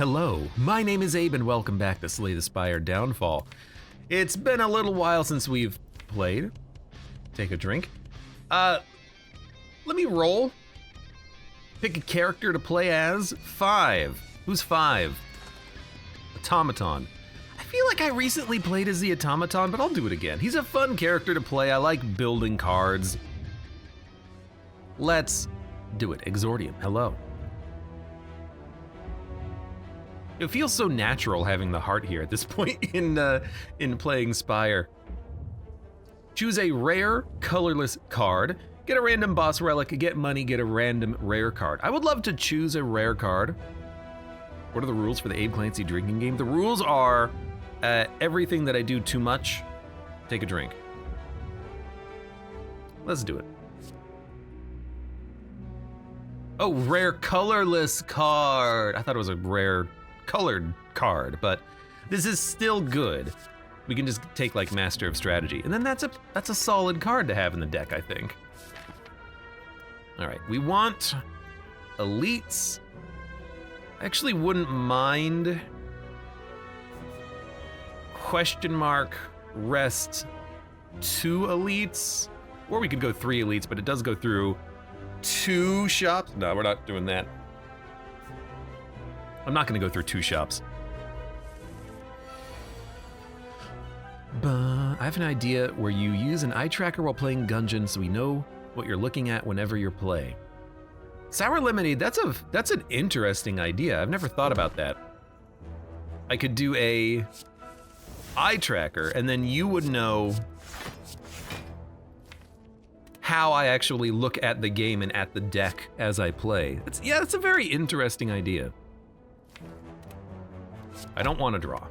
Hello, my name is Abe and welcome back to Slay the Spire Downfall. It's been a little while since we've played. Take a drink. Let me roll. Pick a character to play as. 5. Who's 5? Automaton. I feel like I recently played as the Automaton, but I'll do it again. He's a fun character to play. I like building cards. Let's do it. Exordium, hello. It feels so natural having the heart here at this point in playing Spire. Choose a rare, colorless card. Get a random boss relic, get money, get a random rare card. I would love to choose a rare card. What are the rules for the Abe Clancy drinking game? The rules are everything that I do too much, take a drink. Let's do it. Oh, rare colorless card. I thought it was a rare colored card, but this is still good. We can just take like Master of Strategy, and then that's a solid card to have in the deck, I think. All right, we want elites. I actually wouldn't mind question mark rest 2 elites, or we could go 3 elites, but it does go through 2 shops. No, we're not doing that. I'm not gonna go through 2 shops. But I have an idea where you use an eye tracker while playing Gungeon so we know what you're looking at whenever you play. Sour Lemonade, that's an interesting idea. I've never thought about that. I could do a eye tracker and then you would know how I actually look at the game and at the deck as I play. That's a very interesting idea. I don't want to draw.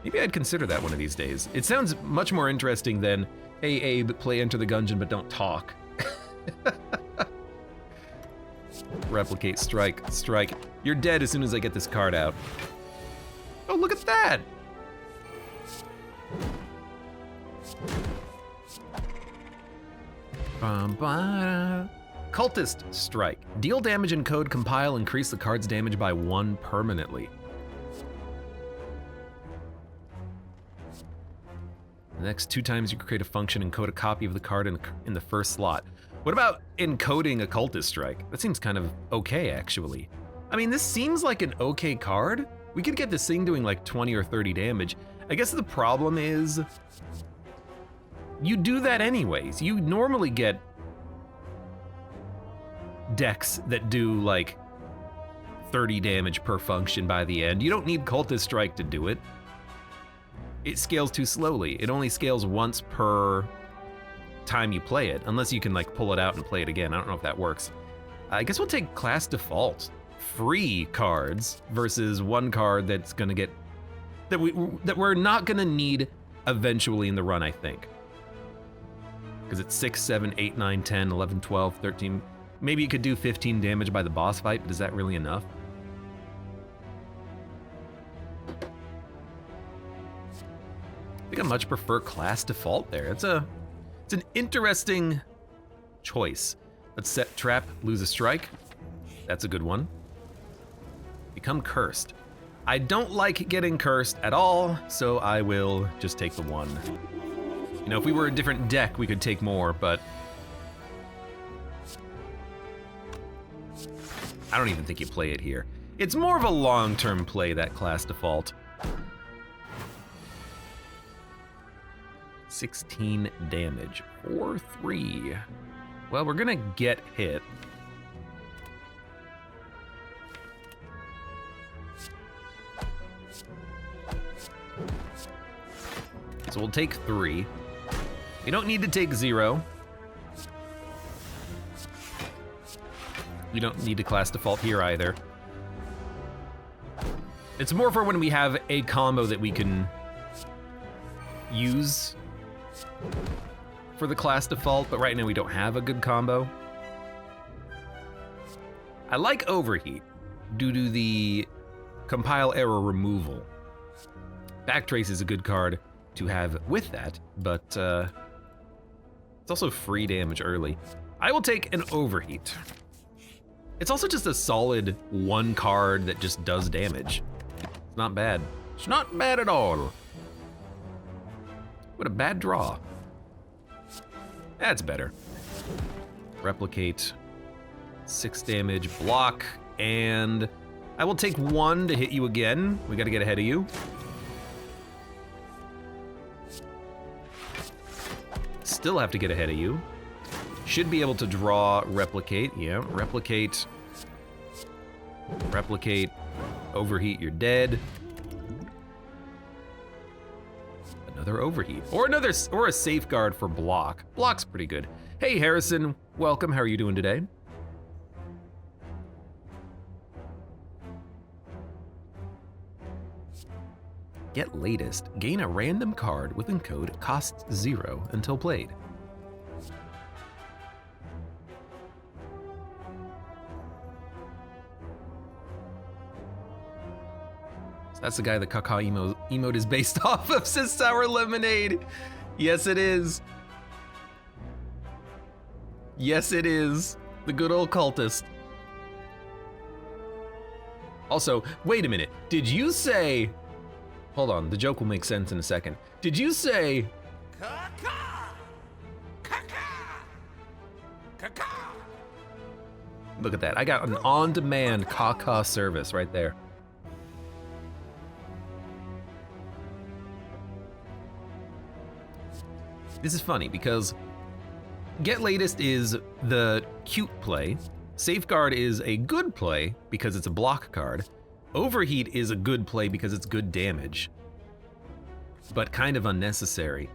Maybe I'd consider that one of these days. It sounds much more interesting than, hey Abe, play Enter the Gungeon but don't talk. Replicate, strike, strike. You're dead as soon as I get this card out. Oh, look at that! Cultist Strike. Deal damage in code, compile, increase the card's damage by 1 permanently. The next 2 times you can create a function, encode a copy of the card in the first slot. What about encoding a Cultist Strike? That seems kind of okay, actually. I mean, this seems like an okay card. We could get this thing doing like 20 or 30 damage. I guess the problem is, you do that anyways. You normally get decks that do like 30 damage per function by the end. You don't need Cultist Strike to do it. It scales too slowly. It only scales once per time you play it, unless you can like pull it out and play it again. I don't know if that works. I guess we'll take class default. Free cards versus 1 card that's gonna get, that we're not gonna need eventually in the run, I think. Because it's 6, 7, 8, 9, 10, 11, 12, 13. Maybe you could do 15 damage by the boss fight, but is that really enough? I think I much prefer class default there. It's an interesting choice. Let's set trap, lose a strike. That's a good one. Become cursed. I don't like getting cursed at all, so I will just take the 1. You know, if we were a different deck, we could take more, but I don't even think you play it here. It's more of a long-term play, that class default. 16 damage, 4-3. Well, we're gonna get hit. So we'll take 3. You don't need to take 0. You don't need to class default here either. It's more for when we have a combo that we can use for the class default, but right now we don't have a good combo. I like Overheat due to the compile error removal. Backtrace is a good card to have with that, but it's also free damage early. I will take an Overheat. It's also just a solid one card that just does damage. It's not bad. It's not bad at all. What a bad draw. That's better. Replicate, 6 damage, block, and I will take 1 to hit you again. We gotta get ahead of you. Still have to get ahead of you. Should be able to draw, replicate, yeah, replicate, overheat, you're dead. Another overheat, or a safeguard for block. Block's pretty good. Hey Harrison, welcome, how are you doing today? Get latest, gain a random card with encode, costs 0 until played. That's the guy the Kaka emote is based off of, says Sour Lemonade. Yes, it is. Yes, it is. The good old cultist. Also, wait a minute. Did you say... Hold on, the joke will make sense in a second. Did you say... Kaka! Kaka! Kaka! Look at that. I got an on-demand Kaka service right there. This is funny because Get Latest is the cute play, Safeguard is a good play because it's a block card, Overheat is a good play because it's good damage, but kind of unnecessary.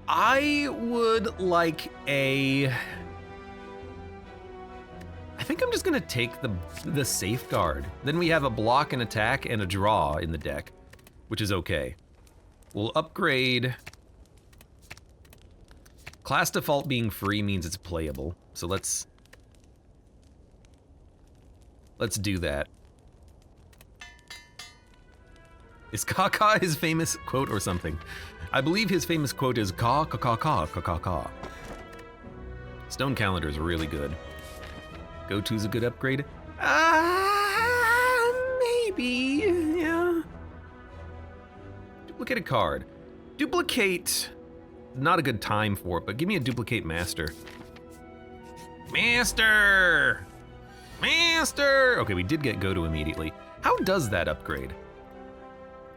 I would like a... I think I'm just gonna take the Safeguard. Then we have a block, an attack, and a draw in the deck, which is okay. We'll upgrade... Class default being free means it's playable, so let's do that. Is Kaka his famous quote or something? I believe his famous quote is ka ka ka ka ka ka ka. Stone Calendar is really good. Go-to's a good upgrade? Maybe, yeah. Duplicate a card. Duplicate... Not a good time for it, but give me a duplicate master. Master! Master! Okay, we did get go to immediately. How does that upgrade?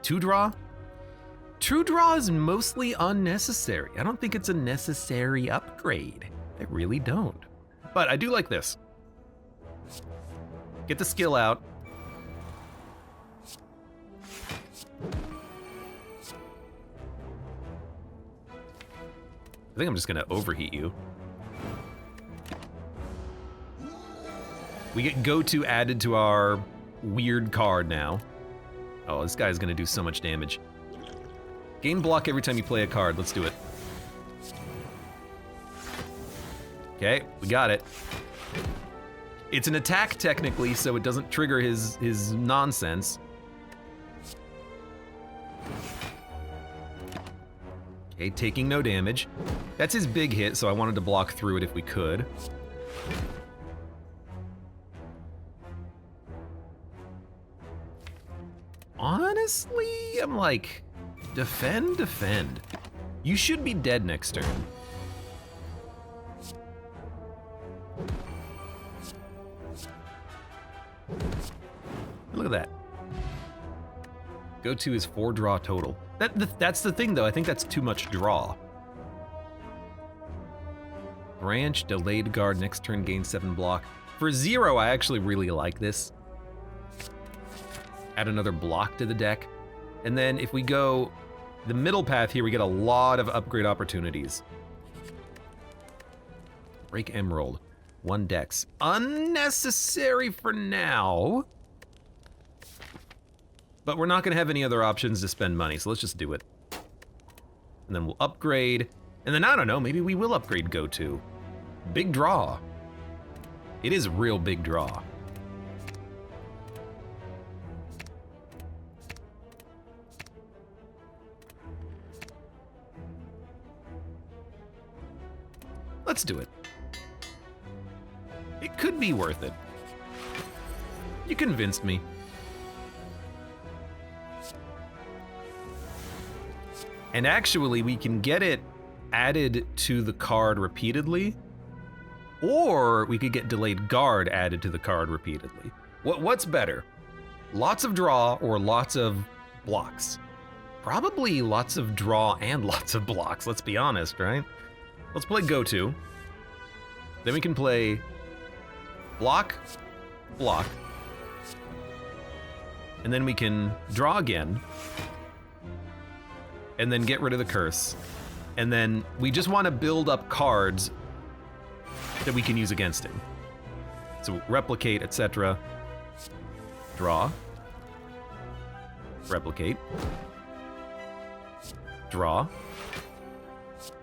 2 draw? 2 draw is mostly unnecessary. I don't think it's a necessary upgrade. I really don't. But I do like this. Get the skill out. I think I'm just gonna overheat you. We get go-to added to our weird card now. Oh, this guy's gonna do so much damage. Gain block every time you play a card. Let's do it. Okay, we got it. It's an attack technically, so it doesn't trigger his nonsense. Okay, taking no damage. That's his big hit, so I wanted to block through it if we could. Honestly, I'm like, defend, defend. You should be dead next turn. Look at that. Go-to is 4 draw total. That's the thing though, I think that's too much draw. Branch, delayed guard, next turn gain 7 block. For 0, I actually really like this. Add another block to the deck. And then if we go the middle path here, we get a lot of upgrade opportunities. Break Emerald, 1 dex. Unnecessary for now. But we're not gonna have any other options to spend money, so let's just do it. And then we'll upgrade. And then I don't know, maybe we will upgrade go-to. Big draw. It is a real big draw. Let's do it. It could be worth it. You convinced me. And actually, we can get it added to the card repeatedly, or we could get delayed guard added to the card repeatedly. What's better? Lots of draw or lots of blocks? Probably lots of draw and lots of blocks, let's be honest, right? Let's play go-to. Then we can play block, block. And then we can draw again. And then get rid of the curse. And then we just want to build up cards that we can use against him. So replicate, etc. Draw. Replicate. Draw.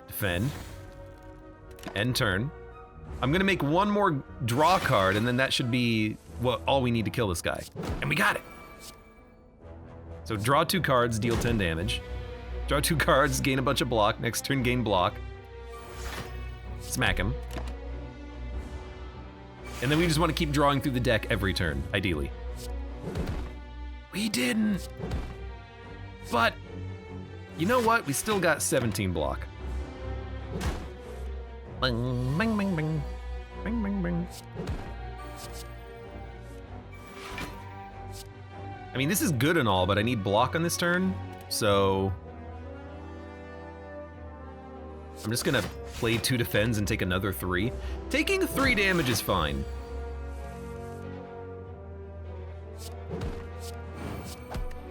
Defend. End turn. I'm gonna make one more draw card, and then that should be all we need to kill this guy. And we got it. So draw 2 cards, deal 10 damage. Draw 2 cards, gain a bunch of block. Next turn, gain block. Smack him. And then we just want to keep drawing through the deck every turn, ideally. We didn't. But, you know what? We still got 17 block. Bing, bing, bing, bing. Bing, bing, bing. I mean, this is good and all, but I need block on this turn, so... I'm just gonna play 2 defends and take another 3. Taking 3 damage is fine.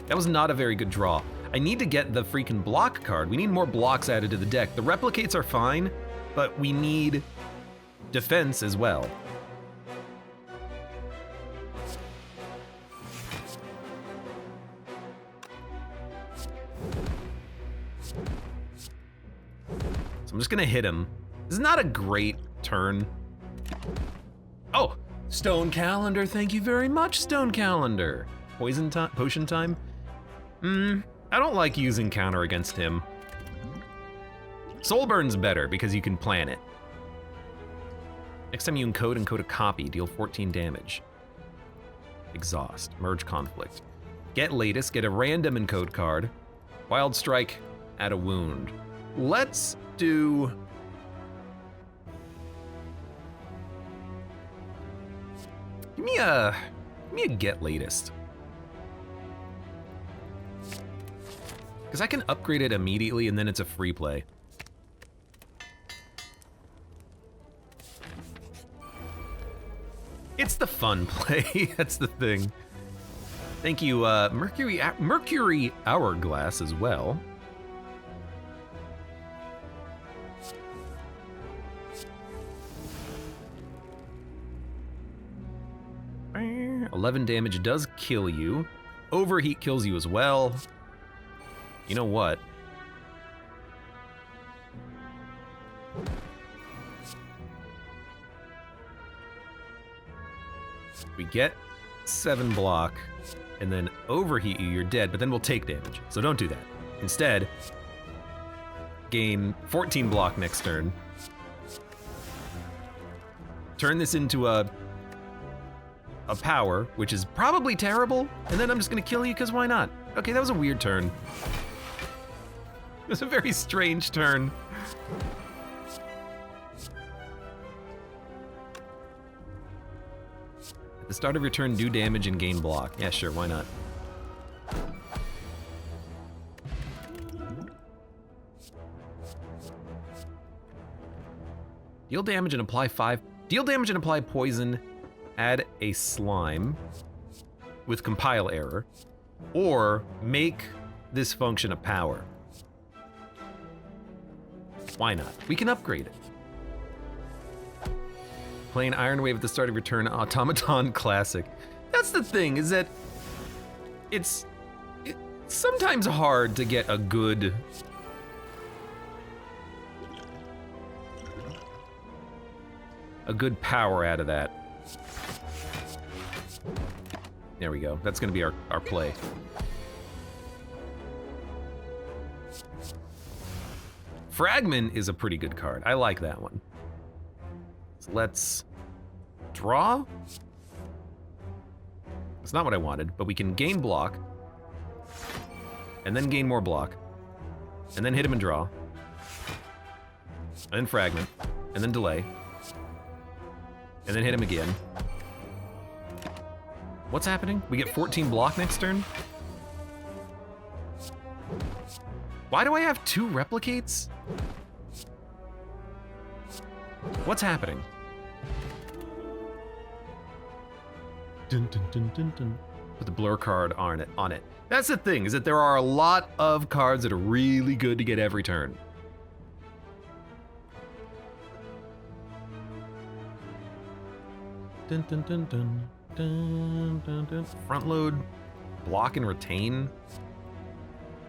That was not a very good draw. I need to get the freaking block card. We need more blocks added to the deck. The replicates are fine, but we need defense as well. So I'm just gonna hit him. This is not a great turn. Oh, Stone Calendar, thank you very much, Stone Calendar. Potion time? I don't like using counter against him. Soulburn's better because you can plan it. Next time you encode a copy, deal 14 damage. Exhaust, merge conflict. Get latest, get a random encode card. Wild strike, add a wound. Let's do... Give me a get latest. Because I can upgrade it immediately and then it's a free play. It's the fun play, that's the thing. Thank you, Mercury Hourglass as well. Bang. 11 damage does kill you. Overheat kills you as well. You know what? We get 7 block, and then overheat you, you're dead, but then we'll take damage. So don't do that. Instead, gain 14 block next turn. Turn this into a power, which is probably terrible, and then I'm just gonna kill you, because why not? Okay, that was a weird turn. It was a very strange turn. At the start of your turn, do damage and gain block. Yeah, sure, why not? Deal damage and apply 5. Deal damage and apply poison. Add a slime with compile error. Or make this function a power. Why not? We can upgrade it. Playing Iron Wave at the start of your turn, Automaton Classic. That's the thing, is that it's sometimes hard to get a good power out of that. There we go. That's gonna be our play. Fragment is a pretty good card. I like that one. So let's draw. It's not what I wanted, but we can gain block, and then gain more block, and then hit him and draw, and then fragment, and then delay, and then hit him again. What's happening? We get 14 block next turn? Why do I have 2 replicates? What's happening? Dun, dun, dun, dun, dun. Put the blur card on it. That's the thing, is that there are a lot of cards that are really good to get every turn. Dun, dun, dun, dun, dun, dun, dun. Front load, block and retain.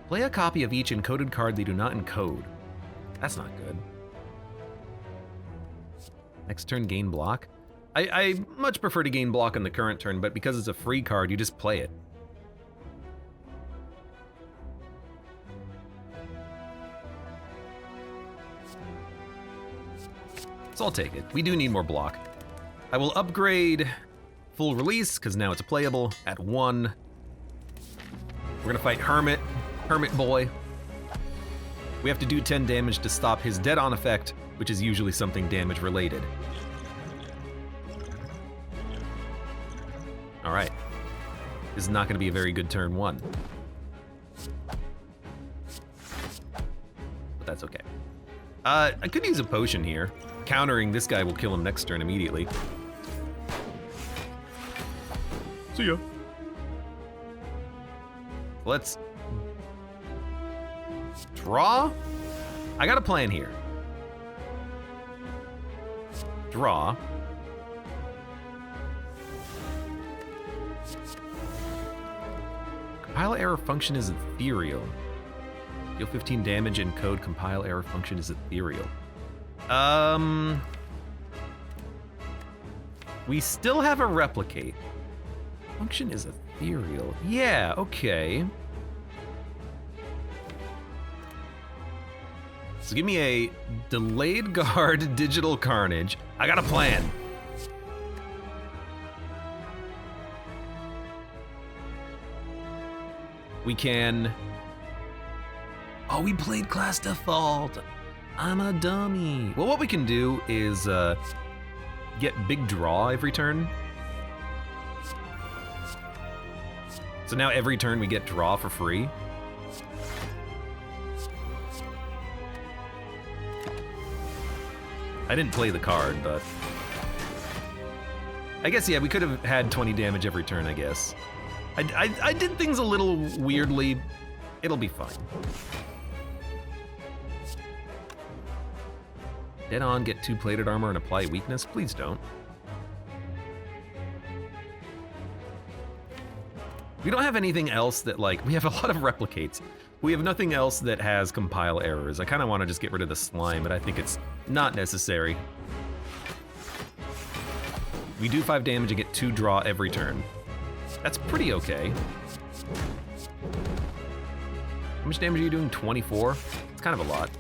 Play a copy of each encoded card they do not encode. That's not good. Next turn, gain block. I much prefer to gain block on the current turn, but because it's a free card, you just play it. So I'll take it. We do need more block. I will upgrade full release, because now it's playable at 1. We're gonna fight Hermit Boy. We have to do 10 damage to stop his dead-on effect, which is usually something damage related. All right. This is not going to be a very good turn 1. But that's okay. I could use a potion here. Countering this guy will kill him next turn immediately. See ya. Let's draw. I got a plan here. Draw. Compile error function is ethereal. Deal 15 damage and code compile error function is ethereal. We still have a replicate. Function is ethereal. Yeah, okay. So give me a delayed guard digital carnage. I got a plan. We can... Oh, we played class default. I'm a dummy. Well, what we can do is get big draw every turn. So now every turn we get draw for free. I didn't play the card, but... I guess, yeah, we could have had 20 damage every turn, I guess. I did things a little weirdly. It'll be fine. Dead on, get 2 plated armor and apply weakness? Please don't. We don't have anything else that, like, we have a lot of replicates. We have nothing else that has compile errors. I kind of want to just get rid of the slime, but I think it's not necessary. We do 5 damage and get 2 draw every turn. That's pretty okay. How much damage are you doing? 24? It's kind of a lot.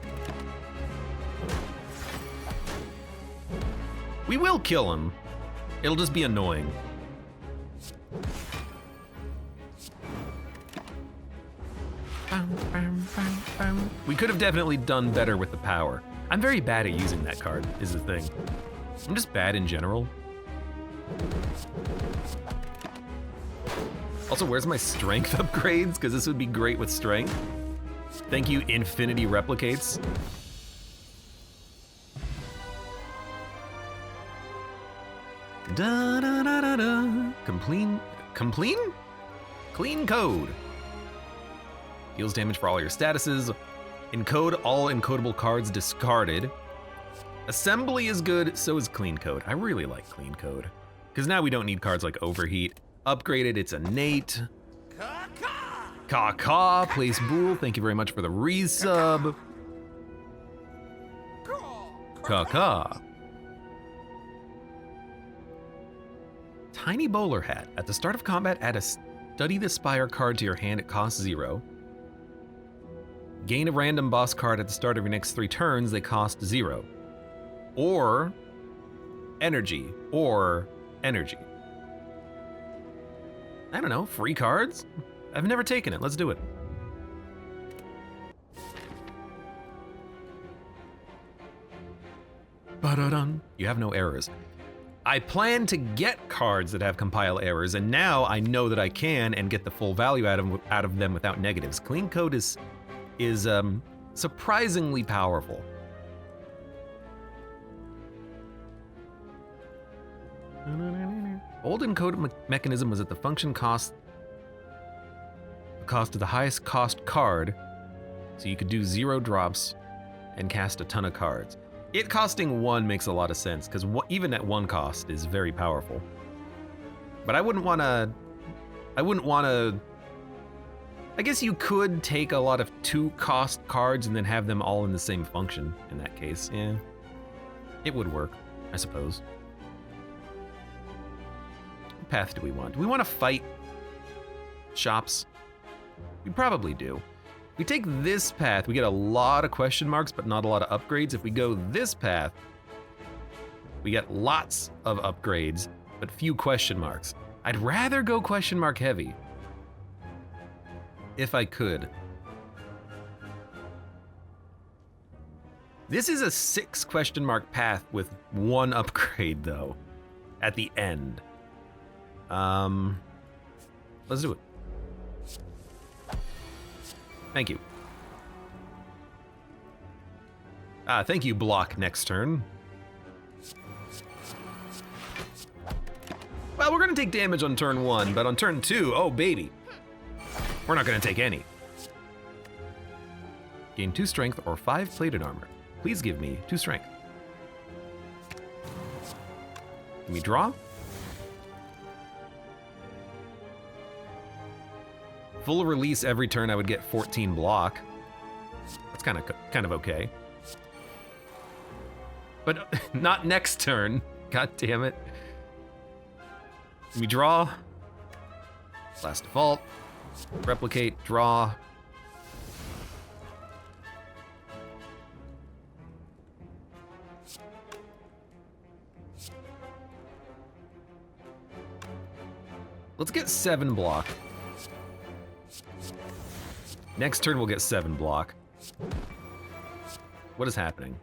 We will kill him. It'll just be annoying. We could have definitely done better with the power. I'm very bad at using that card, is the thing. I'm just bad in general. Also, where's my strength upgrades? Because this would be great with strength. Thank you, Infinity Replicates. Da da da da da. Clean code. Deals damage for all your statuses. Encode all encodable cards discarded. Assembly is good, so is clean code. I really like clean code. Because now we don't need cards like Overheat. Upgraded, it's innate. Ka-ka, place Bool, thank you very much for the resub. Ka-ka. Tiny Bowler Hat. At the start of combat, add a Slay the Spire card to your hand, it costs 0. Gain a random boss card at the start of your next 3 turns, they cost 0. Or energy. I don't know, free cards? I've never taken it. Let's do it. Ba-da-dun. You have no errors. I plan to get cards that have compile errors, and now I know that I can and get the full value out of them without negatives. Clean code is surprisingly powerful. Old encode mechanism was that the function cost of the highest cost card, so you could do 0 drops and cast a ton of cards. It costing 1 makes a lot of sense, because even at 1 cost is very powerful. But I wouldn't want to... I guess you could take a lot of 2 cost cards and then have them all in the same function in that case. Yeah, it would work, I suppose. What path do we want? Do we want to fight shops? We probably do. If we take this path, we get a lot of question marks, but not a lot of upgrades. If we go this path, we get lots of upgrades, but few question marks. I'd rather go question mark heavy. If I could. This is a 6 question mark path with 1 upgrade, though, at the end. Let's do it. Thank you. Thank you, block next turn. Well, we're gonna take damage on turn 1, but on turn 2, oh baby. We're not gonna take any. Gain 2 strength or 5 plated armor. Please give me 2 strength. Can we draw? Full release every turn, I would get 14 block. That's kind of okay. But not next turn. God damn it. Can we draw? Last default. Replicate, draw. Let's get 7 block. Next turn we'll get 7 block. What is happening?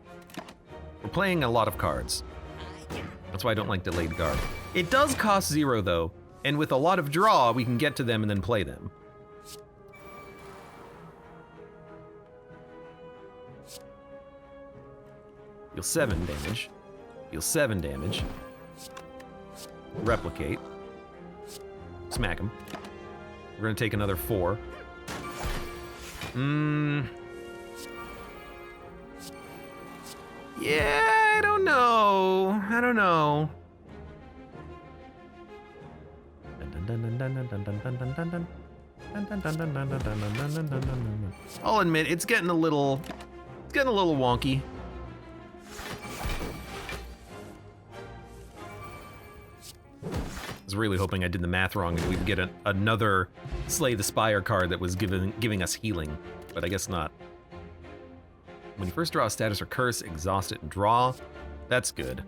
We're playing a lot of cards. That's why I don't like delayed guard. It does cost 0 though, and with a lot of draw, we can get to them and then play them. Deal 7 damage. Deal 7 damage. Replicate. Smack him. We're gonna take another 4. Yeah, I don't know. I don't know. I'll admit it's getting a little wonky. I was really hoping I did the math wrong and we'd get another Slay the Spire card that was giving us healing, but I guess not. When you first draw a status or curse, exhaust it and draw. That's good.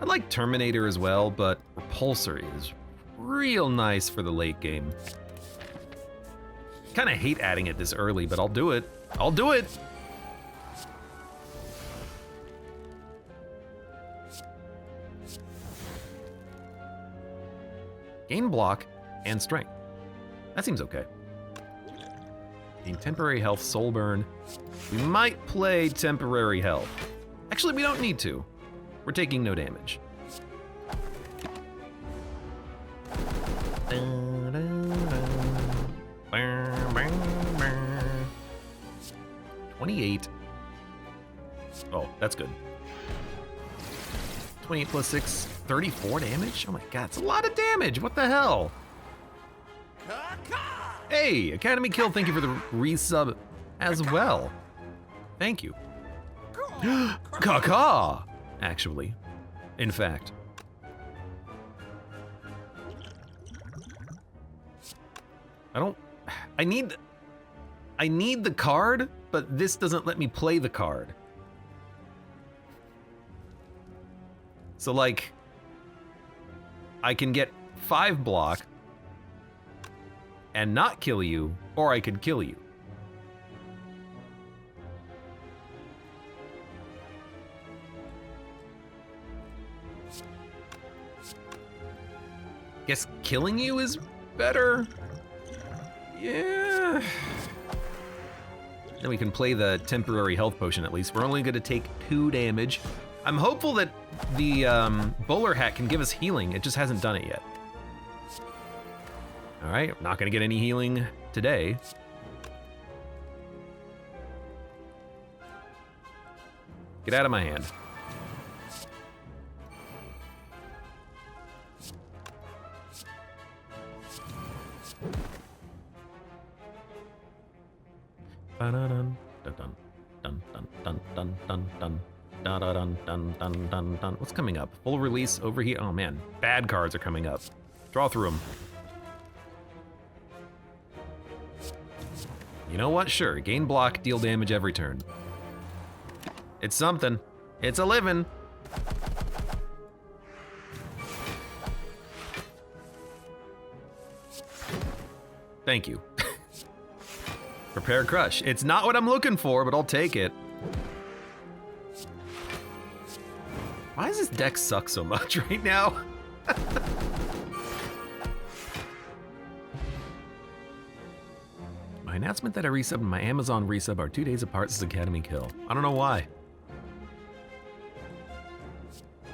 I like Terminator as well, but Repulsor is real nice for the late game. Kind of hate adding it this early, but I'll do it. I'll do it! Gain block and strength. That seems okay. Gain temporary health, soul burn. We might play temporary health. Actually, we don't need to. We're taking no damage. 28. Oh, that's good. 28 plus 6, 34 damage? Oh my god, it's a lot of damage. What the hell? Hey, Academy Kill, thank you for the resub as well. Thank you. Caw-caw, actually. In fact. I need the card, but this doesn't let me play the card. So like, I can get 5 block and not kill you, or I could kill you. Guess killing you is better. Yeah. Then we can play the temporary health potion at least. We're only gonna take 2 damage. I'm hopeful that the bowler hat can give us healing. It just hasn't done it yet. All right, not gonna get any healing today. Get out of my hand. Dun dun dun dun dun dun dun dun dun dun dun dun dun dun. What's coming up? Full release, overheat. Oh man, bad cards are coming up. Draw through them. You know what? Sure. Gain block, deal damage every turn. It's something. It's a living. Thank you. Prepare crush. It's not what I'm looking for, but I'll take it. Why does this deck suck so much right now? My announcement that I resubbed and my Amazon resub are 2 days apart since Academy Kill. I don't know why.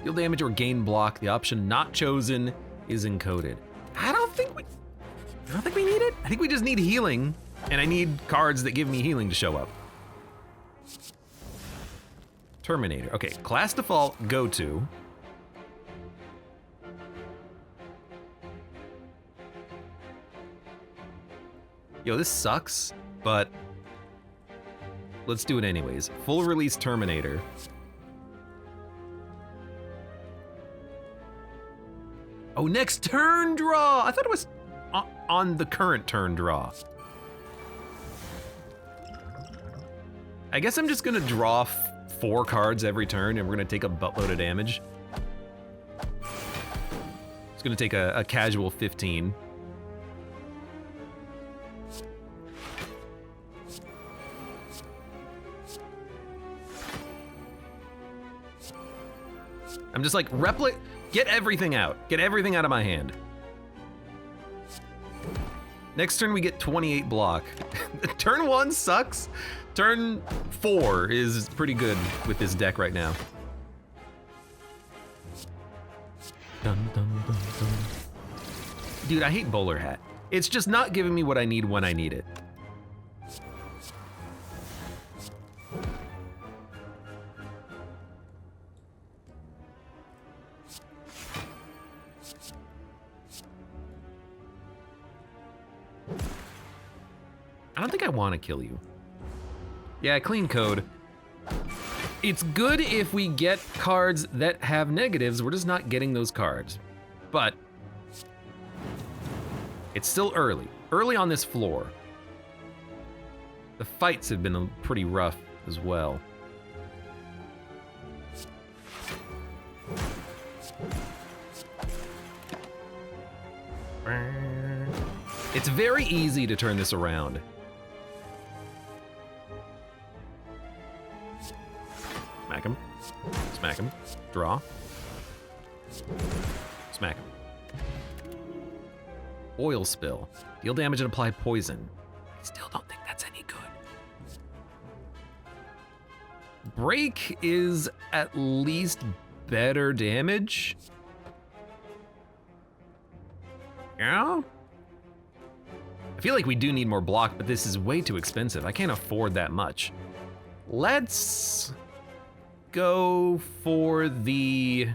Deal damage or gain block. The option not chosen is encoded. I don't think we need it. I think we just need healing. And I need cards that give me healing to show up. Terminator. Okay, class default, go to. Yo, this sucks, but let's do it anyways. Full release Terminator. Oh, next turn draw. I thought it was on the current turn draw. I guess I'm just gonna draw 4 cards every turn and we're gonna take a buttload of damage. It's gonna take a casual 15. I'm just like, get everything out. Get everything out of my hand. Next turn we get 28 block. Turn 1 sucks. Turn 4 is pretty good with this deck right now. Dun, dun, dun, dun. Dude, I hate bowler hat. It's just not giving me what I need when I need it. I don't think I want to kill you. Yeah, clean code. It's good if we get cards that have negatives. We're just not getting those cards. But it's still early. Early on this floor. The fights have been pretty rough as well. It's very easy to turn this around. Smack him. Smack him. Draw. Smack him. Oil spill. Deal damage and apply poison. I still don't think that's any good. Break is at least better damage. Yeah? I feel like we do need more block, but this is way too expensive. I can't afford that much. Let's go for the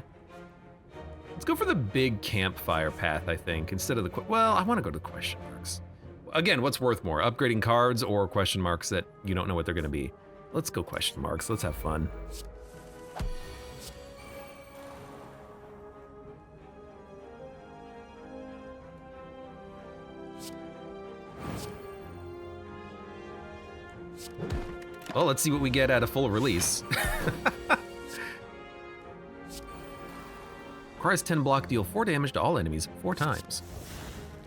big campfire path, I think, instead of the, well, I want to go to the question marks. Again, what's worth more, upgrading cards or question marks that you don't know what they're gonna be? Let's go question marks, let's have fun. Well, let's see what we get at a full release. Requires 10 block, deal 4 damage to all enemies 4 times.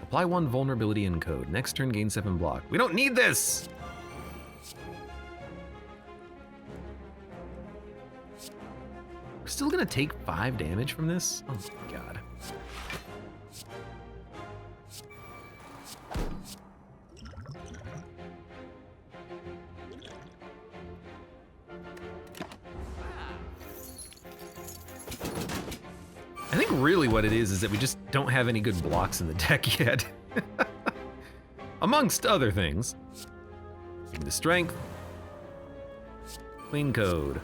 Apply 1 vulnerability in code. Next turn, gain 7 block. We don't need this! We're still gonna take 5 damage from this? Oh my god. I think really what it is that we just don't have any good blocks in the deck yet. Amongst other things. Give me the strength. Clean code.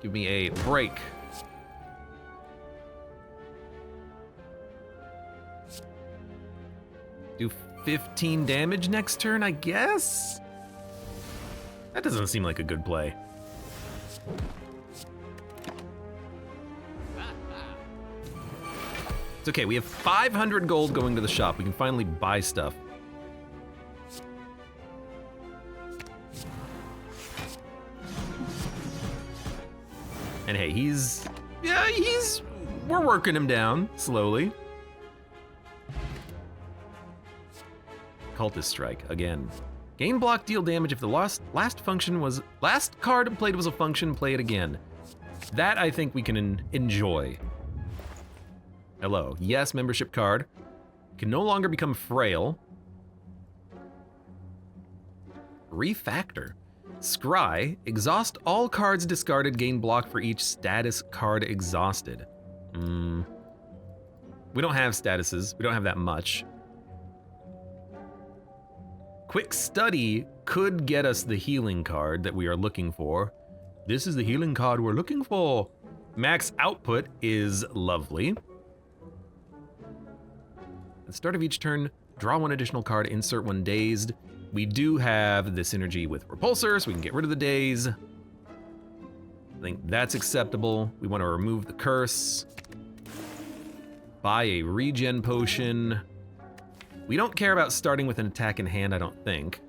Give me a break. Do 15 damage next turn, I guess? That doesn't seem like a good play. It's okay, we have 500 gold going to the shop. We can finally buy stuff. And hey, we're working him down slowly. Cultist Strike, again. Gain block, deal damage if the last card played was a function, play it again. That I think we can enjoy. Hello, yes, membership card. Can no longer become frail. Refactor. Scry, exhaust all cards discarded, gain block for each status card exhausted. We don't have statuses, we don't have that much. Quick Study could get us the healing card that we are looking for. This is the healing card we're looking for. Max Output is lovely. At the start of each turn, draw 1 additional card, insert 1 dazed. We do have the synergy with Repulsor, so we can get rid of the daze. I think that's acceptable. We want to remove the curse. Buy a regen potion. We don't care about starting with an attack in hand, I don't think.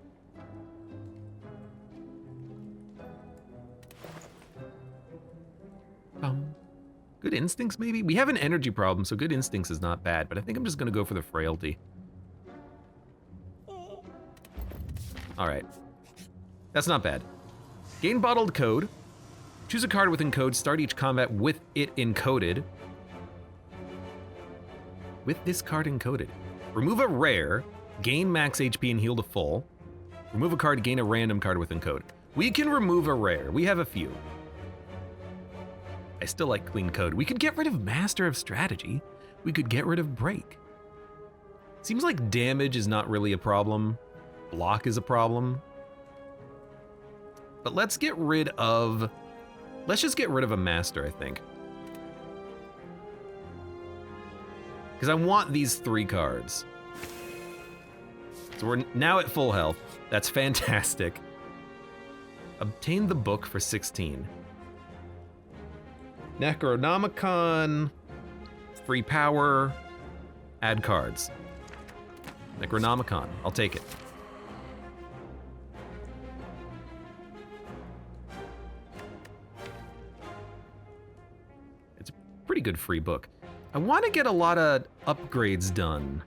Good Instincts, maybe? We have an energy problem, so Good Instincts is not bad, but I think I'm just gonna go for the Frailty. All right. That's not bad. Gain Bottled Code. Choose a card with encode, start each combat with it encoded. With this card encoded. Remove a rare, gain max HP and heal to full. Remove a card, gain a random card with encode. We can remove a rare, we have a few. I still like clean code. We could get rid of Master of Strategy. We could get rid of Break. Seems like damage is not really a problem. Block is a problem. But let's just get rid of a Master, I think. Because I want these 3 cards. So we're now at full health. That's fantastic. Obtain the book for 16. Necronomicon, free power, add cards. Necronomicon, I'll take it. It's a pretty good free book. I want to get a lot of upgrades done.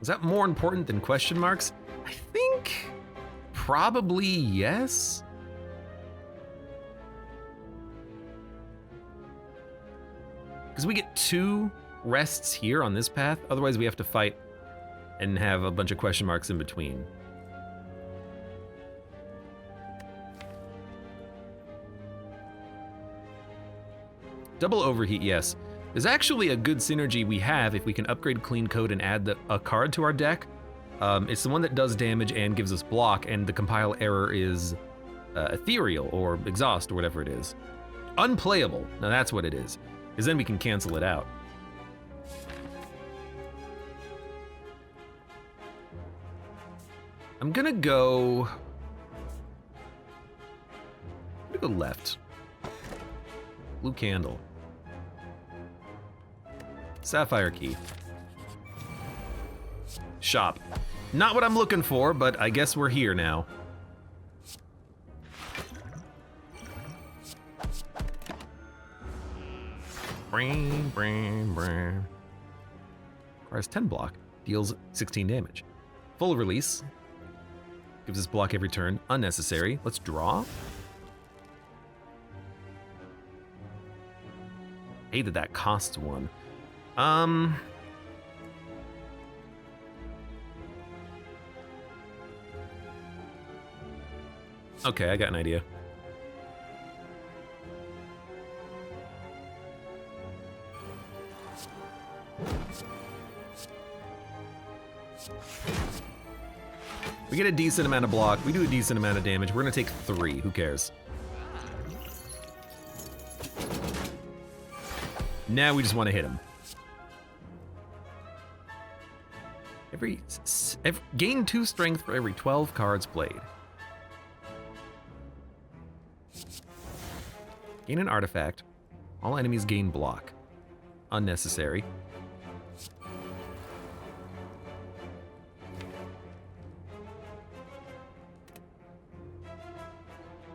Is that more important than question marks? I think probably yes. Because we get 2 rests here on this path, otherwise we have to fight and have a bunch of question marks in between. Double Overheat, yes. There's actually a good synergy we have if we can upgrade Clean Code and add a card to our deck. It's the one that does damage and gives us block, and the compile error is ethereal or exhaust or whatever it is. Unplayable, now that's what it is, because then we can cancel it out. I'm gonna go left. Blue candle. Sapphire key. Shop. Not what I'm looking for, but I guess we're here now. Bring. Requires 10 block, deals 16 damage. Full release. Gives us block every turn. Unnecessary. Let's draw. Hate that costs 1. Okay, I got an idea. We get a decent amount of block. We do a decent amount of damage. We're gonna take 3. Who cares? Now we just want to hit him. Gain 2 strength for every 12 cards played. Gain an artifact. All enemies gain block. Unnecessary.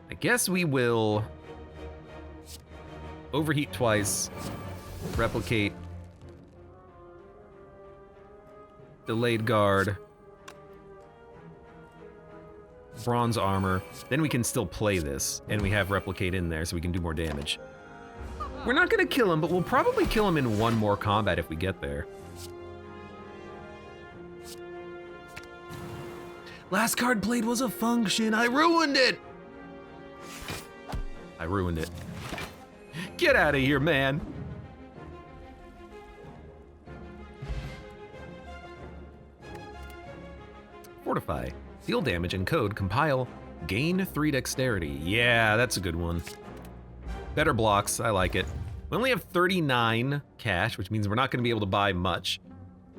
I guess we will overheat twice, replicate, delayed guard, bronze armor. Then we can still play this, and we have replicate in there so we can do more damage. We're not gonna kill him, but we'll probably kill him in one more combat if we get there. Last card played was a function. I ruined it. I ruined it. Get out of here, man. Fortify. Deal damage and code. Compile. Gain 3 dexterity. Yeah, that's a good one. Better blocks. I like it. We only have 39 cash, which means we're not going to be able to buy much.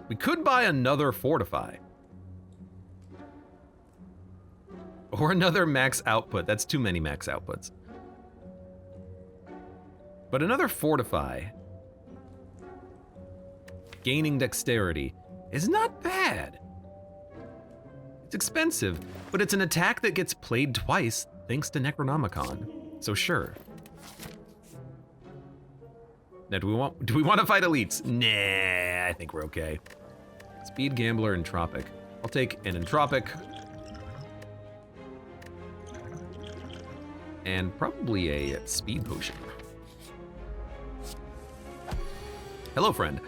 We could buy another Fortify. Or another max output. That's too many max outputs. But another Fortify, gaining dexterity, is not bad. It's expensive, but it's an attack that gets played twice thanks to Necronomicon, so sure. Now, do we want to fight elites? Nah, I think we're okay. Speed, Gambler, Entropic. I'll take an Entropic. And probably a Speed Potion. Hello, friend.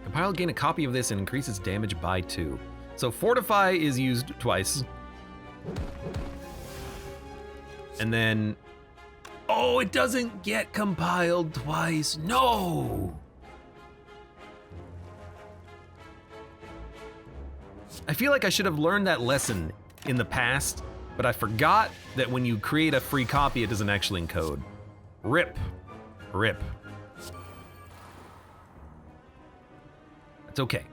Compile, gain a copy of this and increases damage by 2. So Fortify is used twice. And then, oh, it doesn't get compiled twice. No. I feel like I should have learned that lesson in the past, but I forgot that when you create a free copy, it doesn't actually encode. Rip. Rip. That's okay.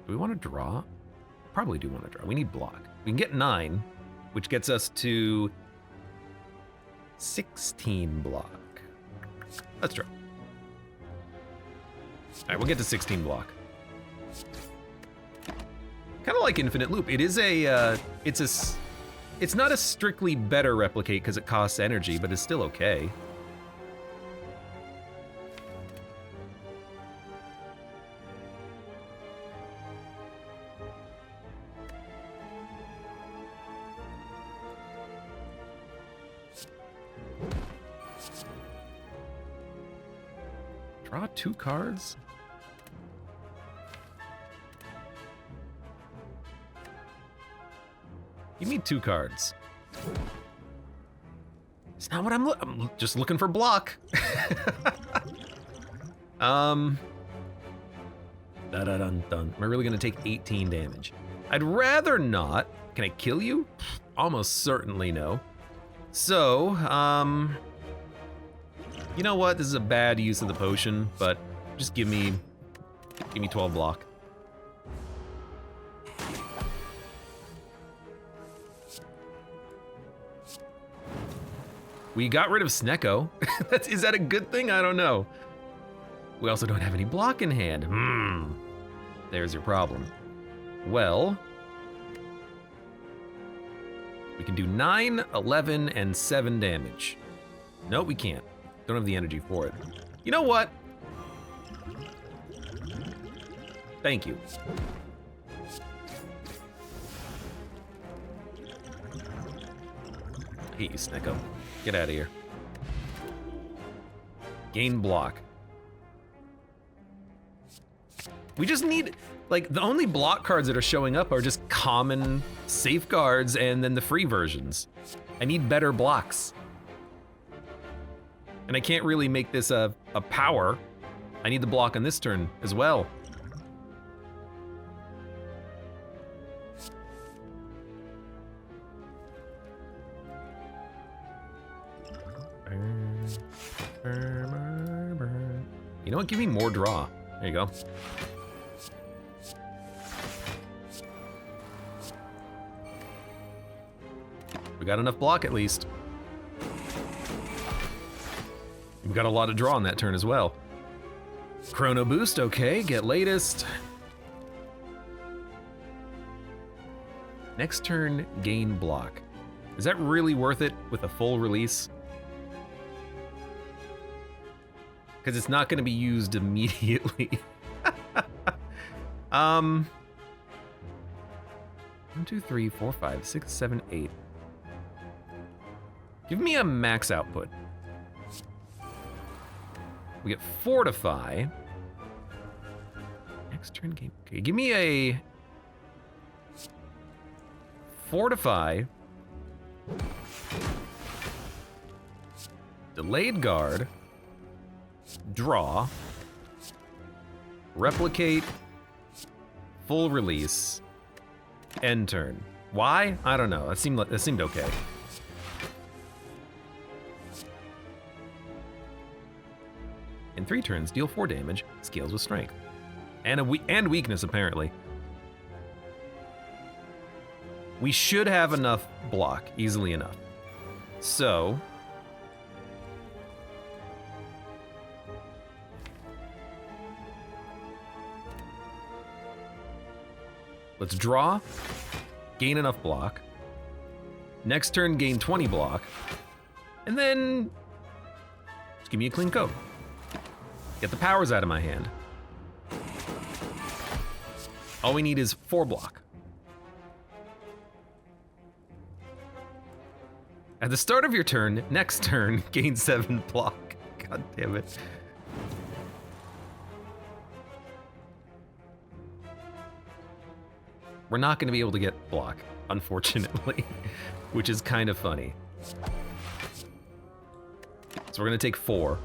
Do we want to draw? Probably do want to draw. We need block. We can get 9, which gets us to 16 block. Let's draw. All right, we'll get to 16 block. Kind of like Infinite Loop. It is it's not a strictly better replicate because it costs energy, but it's still okay. Draw 2 cards? Give me 2 cards. It's not what I'm just looking for block. Am I really gonna take 18 damage? I'd rather not. Can I kill you? Almost certainly no. So, you know what? This is a bad use of the potion, but just give me 12 block. We got rid of Snecko. Is that a good thing? I don't know. We also don't have any block in hand. There's your problem. Well, we can do 9, 11, and 7 damage. No, we can't. Don't have the energy for it. You know what? Thank you. Hate you, Snecko. Get out of here. Gain block. We just need, like, the only block cards that are showing up are just common safeguards and then the free versions. I need better blocks. And I can't really make this a power. I need the block on this turn as well. You know what? Give me more draw. There you go. We got enough block at least. We got a lot of draw on that turn as well. Chrono boost, okay, get latest. Next turn, gain block. Is that really worth it with a full release? Because it's not going to be used immediately. 1, 2, 3, 4, 5, 6, 7, 8. Give me a max output. We get Fortify. Next turn game. Okay, give me a Fortify. Delayed Guard. Draw. Replicate. Full release. End turn. Why? I don't know. That seemed okay. In 3 turns, deal 4 damage, scales with strength. And weakness, apparently. We should have enough block, easily enough. So... let's draw, gain enough block. Next turn, gain 20 block. And then... just give me a clean code. Get the powers out of my hand. All we need is 4 block. At the start of your turn, next turn, gain 7 block. God damn it. We're not going to be able to get block, unfortunately, which is kind of funny. So we're going to take 4.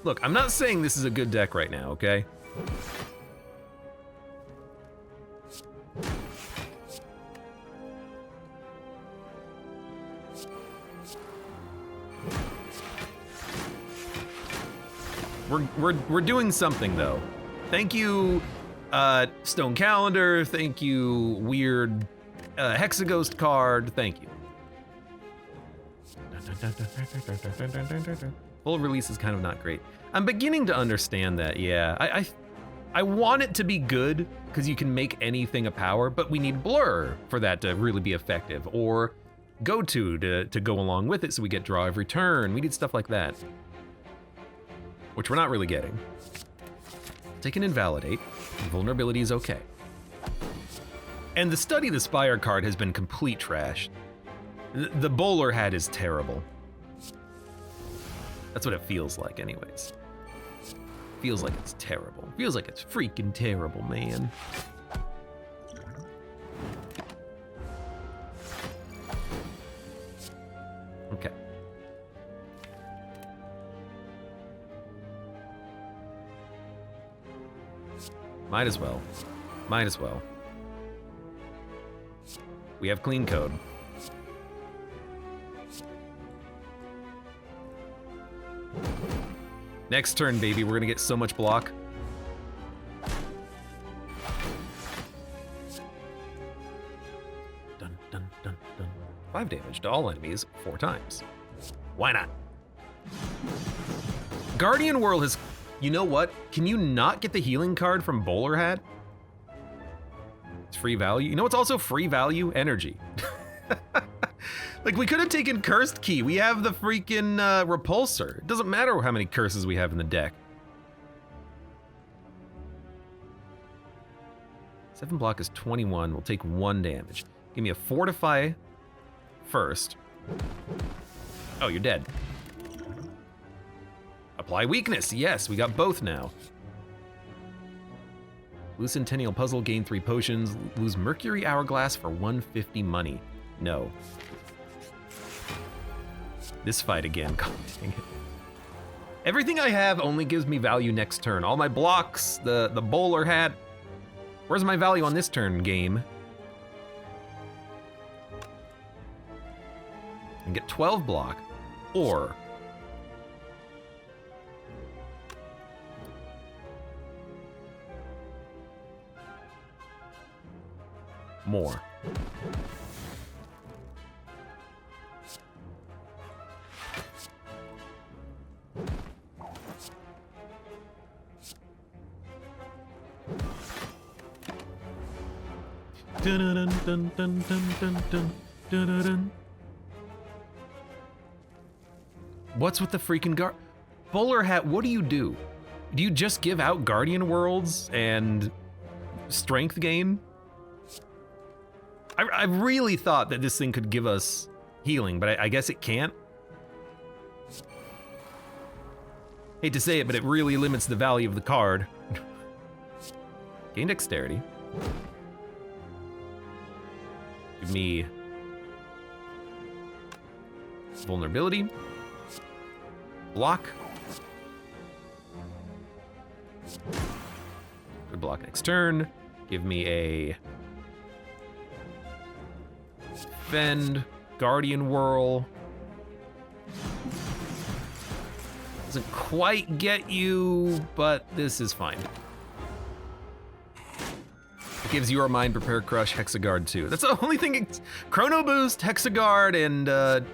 Look, I'm not saying this is a good deck right now, okay? We're doing something though. Thank you, Stone Calendar. Thank you, weird Hexaghost card. Thank you. Full release is kind of not great. I'm beginning to understand that, yeah. I want it to be good, because you can make anything a power, but we need Blur for that to really be effective, or Go to go along with it so we get draw every turn. We need stuff like that. Which we're not really getting. Take an Invalidate. Vulnerability is okay. And the Slay the Spire card has been complete trash. The bowler hat is terrible. That's what it feels like anyways. Feels like it's terrible. Feels like it's freaking terrible, man. Okay. Might as well. Might as well. We have clean code. Next turn, baby, we're gonna get so much block. Dun, dun, dun, dun. 5 damage to all enemies 4 times. Why not? Guardian Whirl has... You know what? Can you not get the healing card from Bowler Hat? It's free value. You know what's also free value? Energy. Like, we could have taken Cursed Key. We have the freaking Repulsor. It doesn't matter how many curses we have in the deck. 7 block is 21. We'll take 1 damage. Give me a Fortify first. Oh, you're dead. Apply Weakness. Yes, we got both now. Lose Centennial Puzzle, gain 3 potions. Lose Mercury Hourglass for 150 money. No. This fight again. God dang it. Everything I have only gives me value next turn. All my blocks, the Bowler Hat. Where's my value on this turn, game? I can get 12 block, or more. Dun, dun, dun, dun, dun, dun, dun, dun, dun. What's with the freaking Bowler Hat? What do? Do you just give out Guardian Worlds and strength gain? I really thought that this thing could give us healing, but I guess it can't. Hate to say it, but it really limits the value of the card. Gain dexterity. Give me vulnerability. Block. Good block next turn. Give me a Fend, Guardian Whirl. Doesn't quite get you, but this is fine. It gives Your Mind, Prepare Crush, Hexaguard 2. That's the only thing. Chrono Boost, Hexaguard, and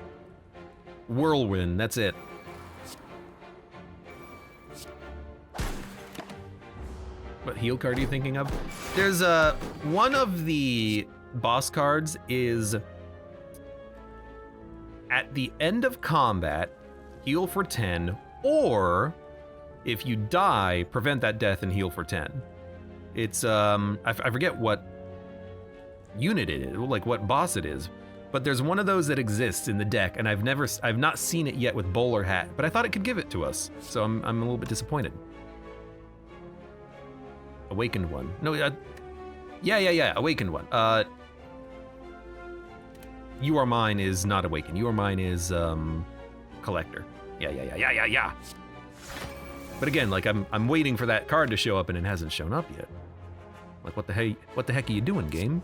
Whirlwind. That's it. What heal card are you thinking of? There's one of the boss cards is at the end of combat, heal for 10, or if you die, prevent that death and heal for 10. It's I forget what unit it is, like what boss it is, but there's one of those that exists in the deck, and I've not seen it yet with Bowler Hat, but I thought it could give it to us, so I'm a little bit disappointed. Awakened one. No, yeah, awakened one. You Are Mine is not awakened. You Are Mine is collector. Yeah. But again, like I'm waiting for that card to show up and it hasn't shown up yet. Like what the heck are you doing, game?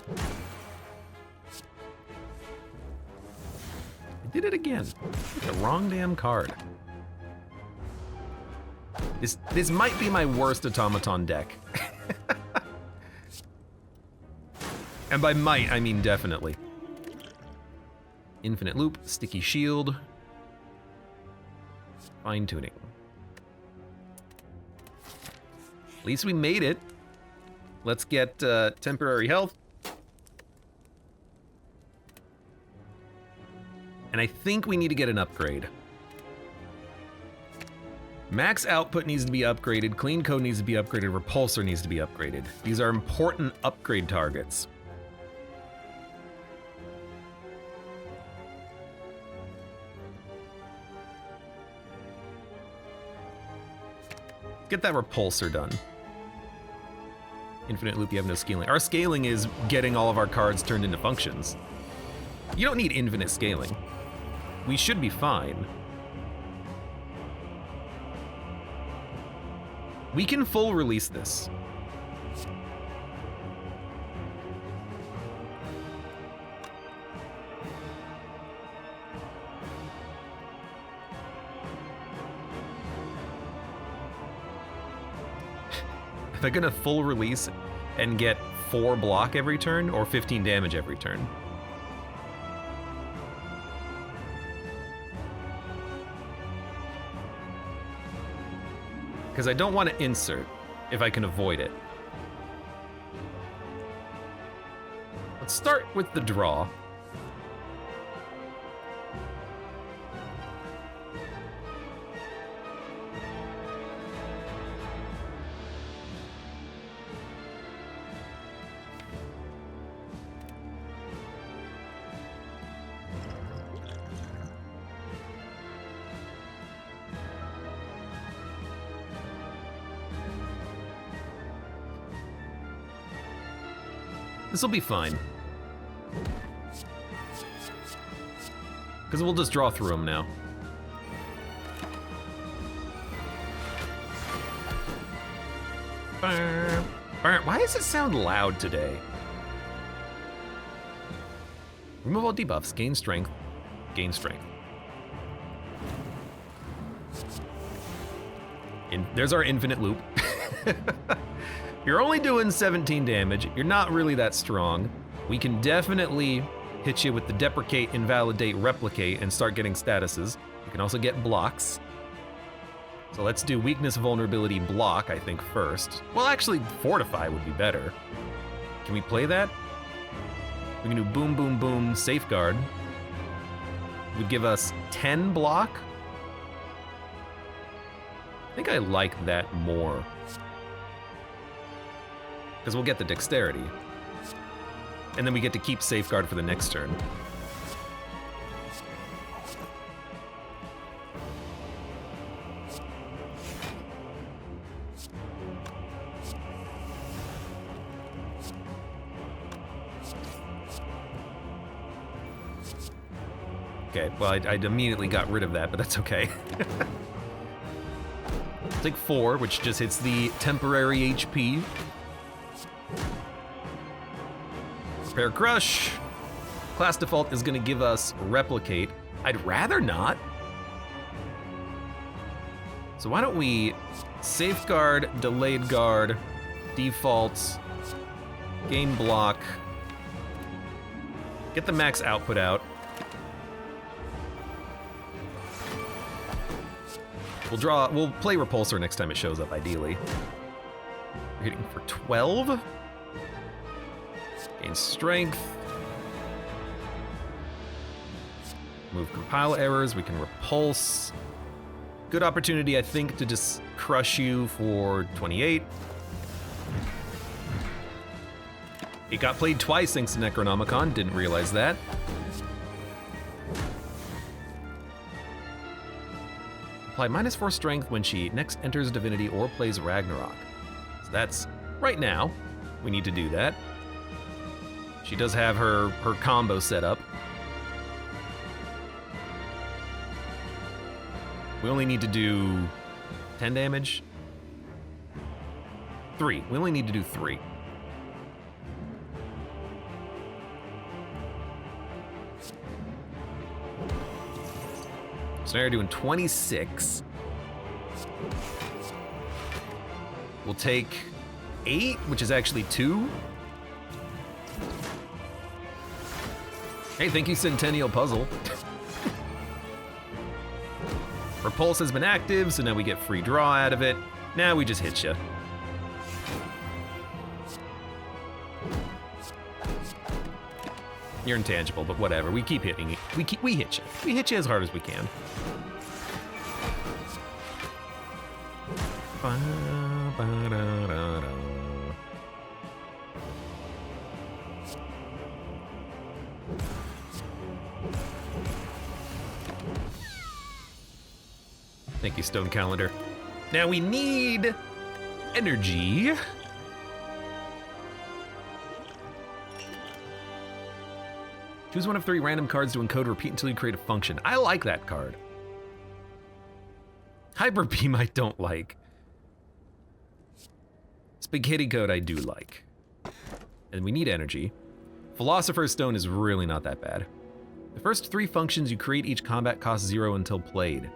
I did it again. The wrong damn card. This might be my worst automaton deck. And by might, I mean definitely. Infinite Loop, Sticky Shield, Fine Tuning. At least we made it. Let's get temporary health. And I think we need to get an upgrade. Max Output needs to be upgraded, Clean Code needs to be upgraded, Repulsor needs to be upgraded. These are important upgrade targets. Get that Repulsor done. Infinite Loop, you have no scaling. Our scaling is getting all of our cards turned into functions. You don't need infinite scaling. We should be fine. We can full release this. If I'm gonna full release and get 4 block every turn or 15 damage every turn. Because I don't want to insert if I can avoid it. Let's start with the draw. This will be fine. Because we'll just draw through them now. Why does it sound loud today? Remove all debuffs, gain strength, gain strength. There's our infinite loop. You're only doing 17 damage. You're not really that strong. We can definitely hit you with the deprecate, invalidate, replicate, and start getting statuses. You can also get blocks. So let's do weakness, vulnerability, block, I think, first. Well, actually, fortify would be better. Can we play that? We can do boom, boom, boom, safeguard. It would give us 10 block. I think I like that more. Because we'll get the dexterity. And then we get to keep safeguard for the next turn. Okay, well, I immediately got rid of that, but that's okay. Take 4, which just hits the temporary HP. Prepare Crush. Class default is gonna give us Replicate. I'd rather not. So why don't we Safeguard, Delayed Guard, Defaults, Gain Block, get the max output out. We'll play Repulsor next time it shows up, ideally. We're hitting for 12. Gain strength. Move compile errors, we can repulse. Good opportunity, I think, to just crush you for 28. It got played twice thanks to Necronomicon, didn't realize that. Apply -4 strength when she next enters Divinity or plays Ragnarok. So that's right now. We need to do that. She does have her combo set up. We only need to do 10 damage. 3. We only need to do 3. So now we're doing 26. We'll take 8, which is actually 2. Hey, thank you, Centennial Puzzle. Repulse has been active, so now we get free draw out of it. Now we just hit you. You're intangible, but whatever. We keep hitting you. We hit you. We hit you as hard as we can. Thank you, Stone Calendar. Now we need energy. Choose one of 3 random cards to encode repeat until you create a function. I like that card. Hyper Beam I don't like. Spaghetti Code I do like. And we need energy. Philosopher's Stone is really not that bad. The first 3 functions you create each combat cost 0 until played.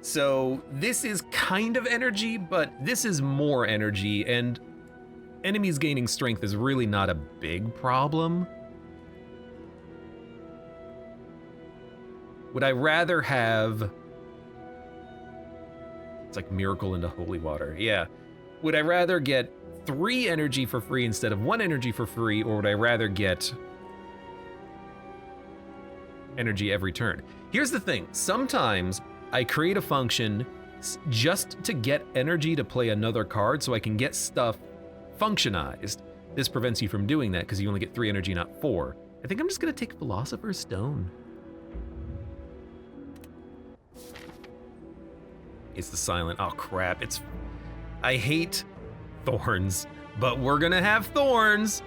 So this is kind of energy, but this is more energy, and enemies gaining strength is really not a big problem. Would I rather have... It's like miracle into holy water, yeah. Would I rather get 3 energy for free instead of 1 energy for free, or would I rather get energy every turn? Here's the thing, sometimes I create a function just to get energy to play another card so I can get stuff functionized. This prevents you from doing that because you only get 3 energy, not 4. I think I'm just gonna take Philosopher's Stone. It's the silent, oh crap, I hate thorns, but we're gonna have thorns.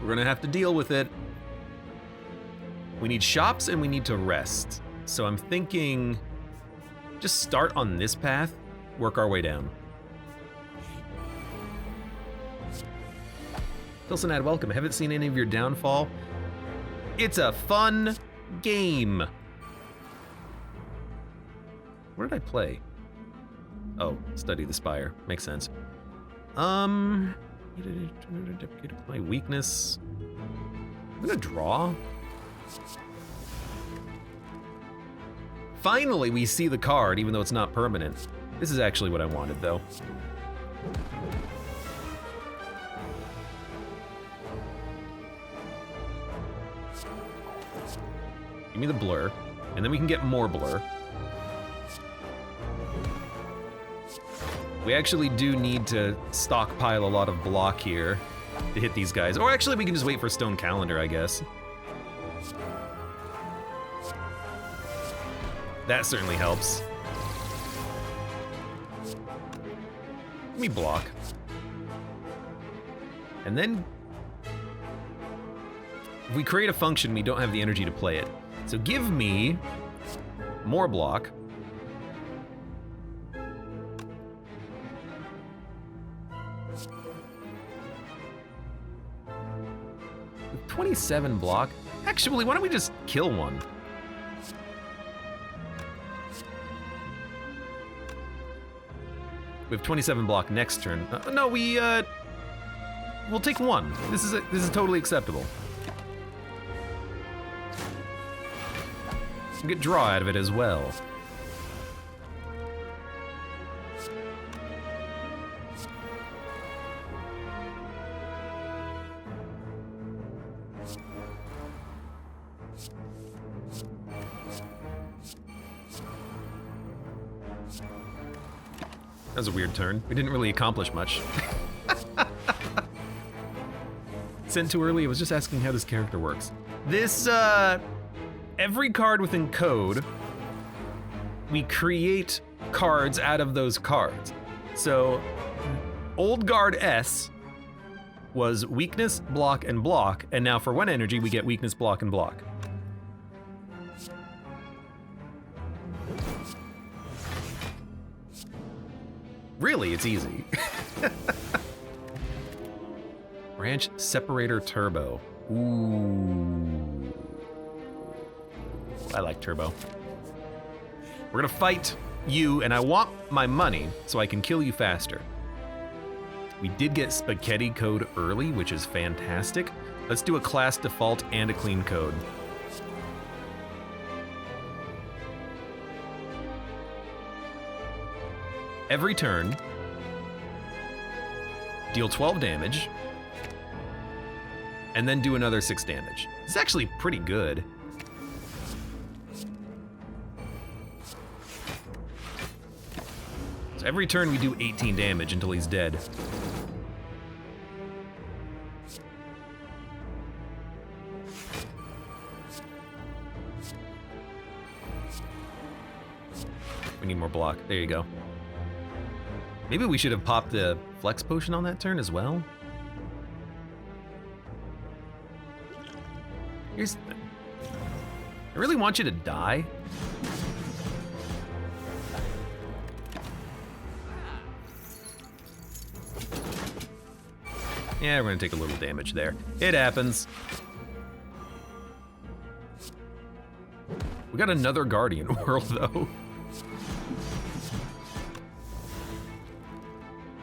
We're gonna have to deal with it. We need shops and we need to rest. So I'm thinking, just start on this path, work our way down. Pilsenad, welcome. I haven't seen any of your downfall. It's a fun game. What did I play? Oh, Study the Spire. Makes sense. My weakness. I'm gonna draw. Finally, we see the card, even though it's not permanent. This is actually what I wanted, though. Give me the blur, and then we can get more blur. We actually do need to stockpile a lot of block here to hit these guys. Or actually, we can just wait for Stone Calendar, I guess. That certainly helps. Give me block. And then, if we create a function, we don't have the energy to play it. So give me more block. With 27 block, actually, why don't we just kill one? We have 27 block next turn. No, we'll take 1. This is totally acceptable. We'll get draw out of it as well. That was a weird turn. We didn't really accomplish much. Sent too early, I was just asking how this character works. This, every card within code, we create cards out of those cards. So, Old Guard S was weakness, block, and block, and now for 1 energy, we get weakness, block, and block. Really, it's easy. Branch Separator Turbo. Ooh. I like Turbo. We're gonna fight you, and I want my money so I can kill you faster. We did get Spaghetti Code early, which is fantastic. Let's do a class default and a clean code. Every turn, deal 12 damage, and then do another 6 damage. It's actually pretty good. So every turn we do 18 damage until he's dead. We need more block. There you go. Maybe we should have popped the flex potion on that turn as well. Here's the thing. I really want you to die. Yeah, we're gonna take a little damage there. It happens. We got another Guardian World though.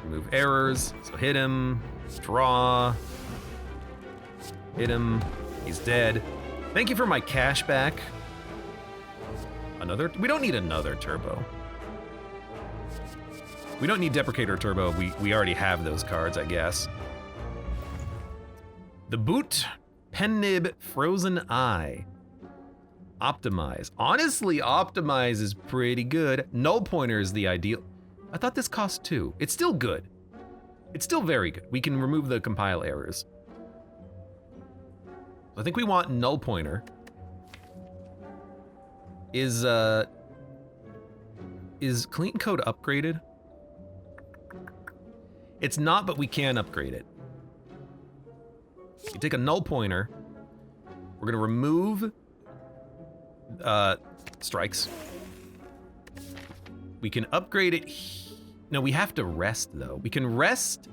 Remove errors. So hit him. Draw. Hit him. He's dead. Thank you for my cash back. Another? We don't need another turbo. We don't need Deprecator Turbo. We already have those cards, I guess. The Boot, Pen Nib, Frozen Eye. Optimize. Honestly, Optimize is pretty good. Null Pointer is the ideal. I thought this cost 2. It's still good. It's still very good. We can remove the compile errors. I think we want Null Pointer. Is Clean Code upgraded? It's not, but we can upgrade it. You take a Null Pointer. We're gonna remove strikes. We can upgrade it. No, we have to rest though. We can rest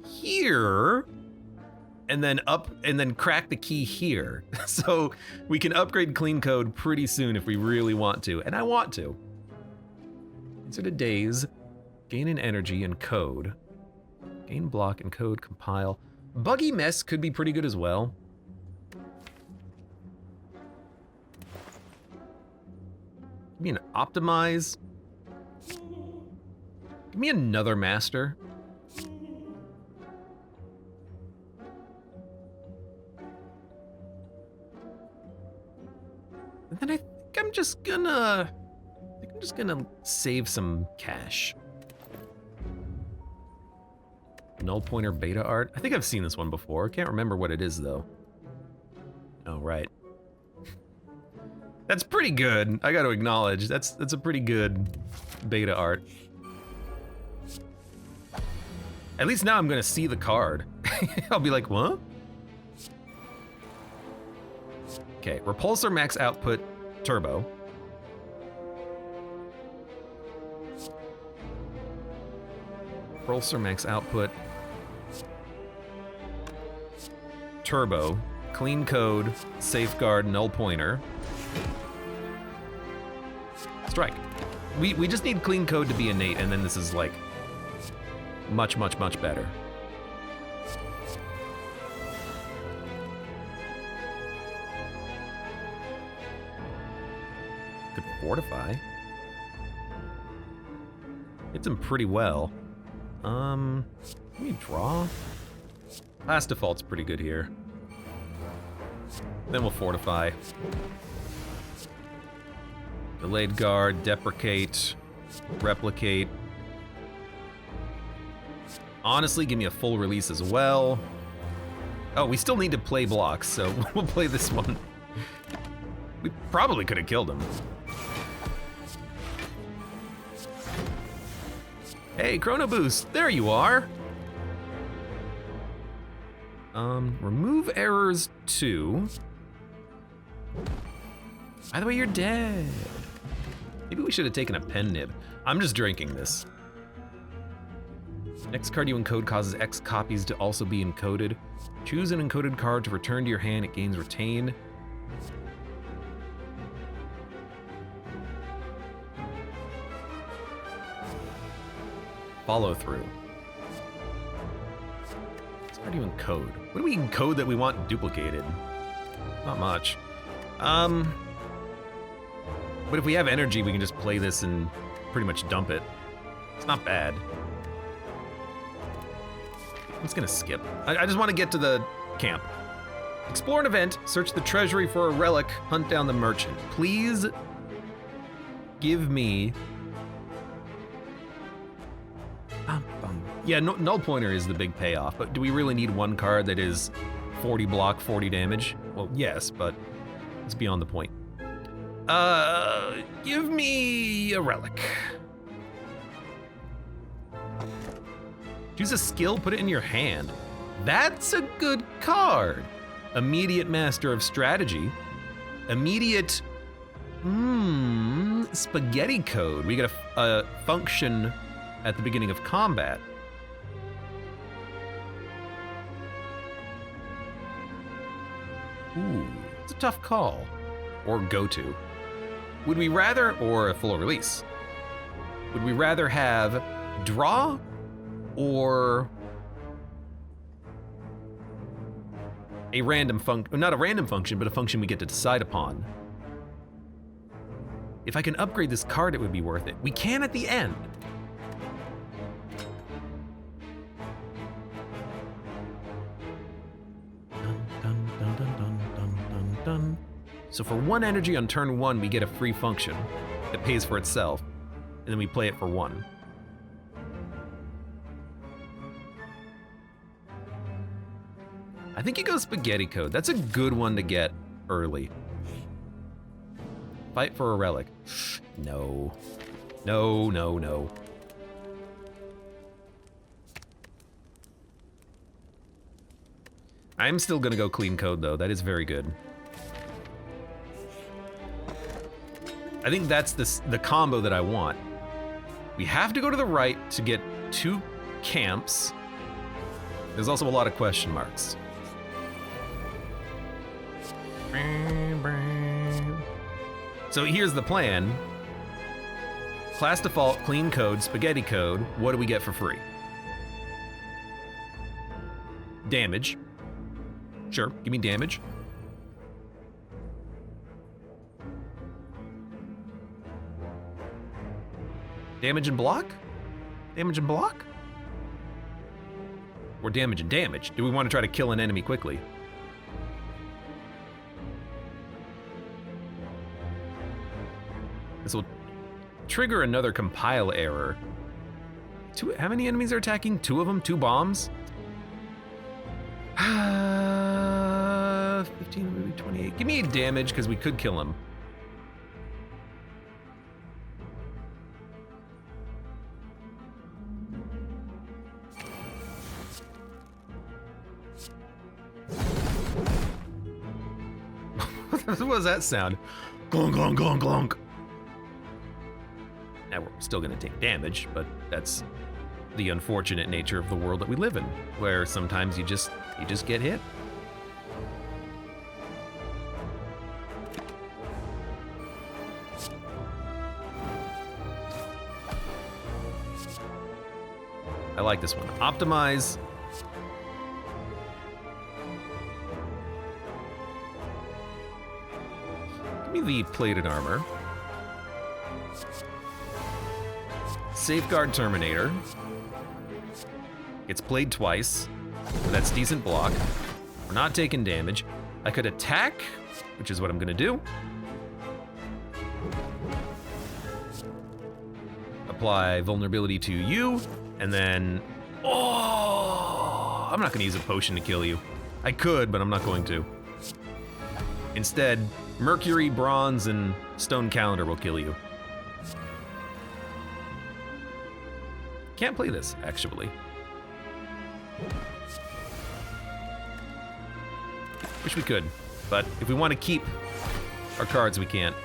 here and then crack the key here. So we can upgrade Clean Code pretty soon if we really want to, and I want to. Insert a days, gain in energy and code. Gain block and code, compile. Buggy Mess could be pretty good as well. Give me an Optimize. Give me another Master. And then I think I'm just gonna save some cash. Null Pointer beta art. I think I've seen this one before. Can't remember what it is though. Oh, right. That's pretty good. I gotta acknowledge, that's a pretty good beta art. At least now I'm gonna see the card. I'll be like, what? Okay, Repulsor Max Output Turbo. Repulsor Max Output Turbo. Clean Code, Safeguard, Null Pointer. Strike. We just need Clean Code to be innate, and then this is like much, much, much better. Could fortify. Hits him pretty well. Can we draw? Last default's pretty good here. Then we'll fortify. Delayed guard, deprecate, replicate. Honestly, give me a full release as well. Oh, we still need to play blocks, so we'll play this one. We probably could have killed him. Hey, Chrono Boost, there you are. Remove errors 2. By the way, you're dead. Maybe we should have taken a pen nib. I'm just drinking this. Next card you encode causes X copies to also be encoded. Choose an encoded card to return to your hand. It gains retain. Follow through. It's hard to encode. What do we encode that we want duplicated? Not much. But if we have energy, we can just play this and pretty much dump it. It's not bad. I'm just gonna skip. I just want to get to the camp. Explore an event, search the treasury for a relic, hunt down the merchant. Please give me... Yeah, Null Pointer is the big payoff, but do we really need one card that is 40 block, 40 damage? Well, yes, but it's beyond the point. Give me a relic. Choose a skill, put it in your hand. That's a good card. Immediate Master of Strategy. Immediate, Spaghetti Code. We get a function at the beginning of combat. Ooh, it's a tough call. Or go to. Would we rather, or a full release? Would we rather have draw or a random function, not a random function, but a function we get to decide upon. If I can upgrade this card, it would be worth it. We can at the end. So for 1 energy on turn 1, we get a free function that pays for itself, and then we play it for 1. I think he goes Spaghetti Code. That's a good one to get early. Fight for a relic. No. No, no, no. I'm still gonna go Clean Code though. That is very good. I think that's the combo that I want. We have to go to the right to get 2 camps. There's also a lot of question marks. So here's the plan. Class default, Clean Code, Spaghetti Code. What do we get for free? Damage. Sure, give me damage. Damage and block? Damage and block? Or damage and damage? Do we want to try to kill an enemy quickly? This will trigger another compile error. How many enemies are attacking? 2 of them? 2 bombs? 15, maybe 28. Give me damage, because we could kill him. What was that sound? Glonk, glonk, glonk, glonk. Now we're still gonna take damage, but that's the unfortunate nature of the world that we live in, where sometimes you just get hit. I like this one. Optimize. Give me the plated armor. Safeguard Terminator. Gets played twice. That's decent block. We're not taking damage. I could attack, which is what I'm gonna do. Apply vulnerability to you, and then... Oh! I'm not gonna use a potion to kill you. I could, but I'm not going to. Instead, Mercury, Bronze, and Stone Calendar will kill you. Can't play this, actually. Wish we could, but if we want to keep our cards, we can't.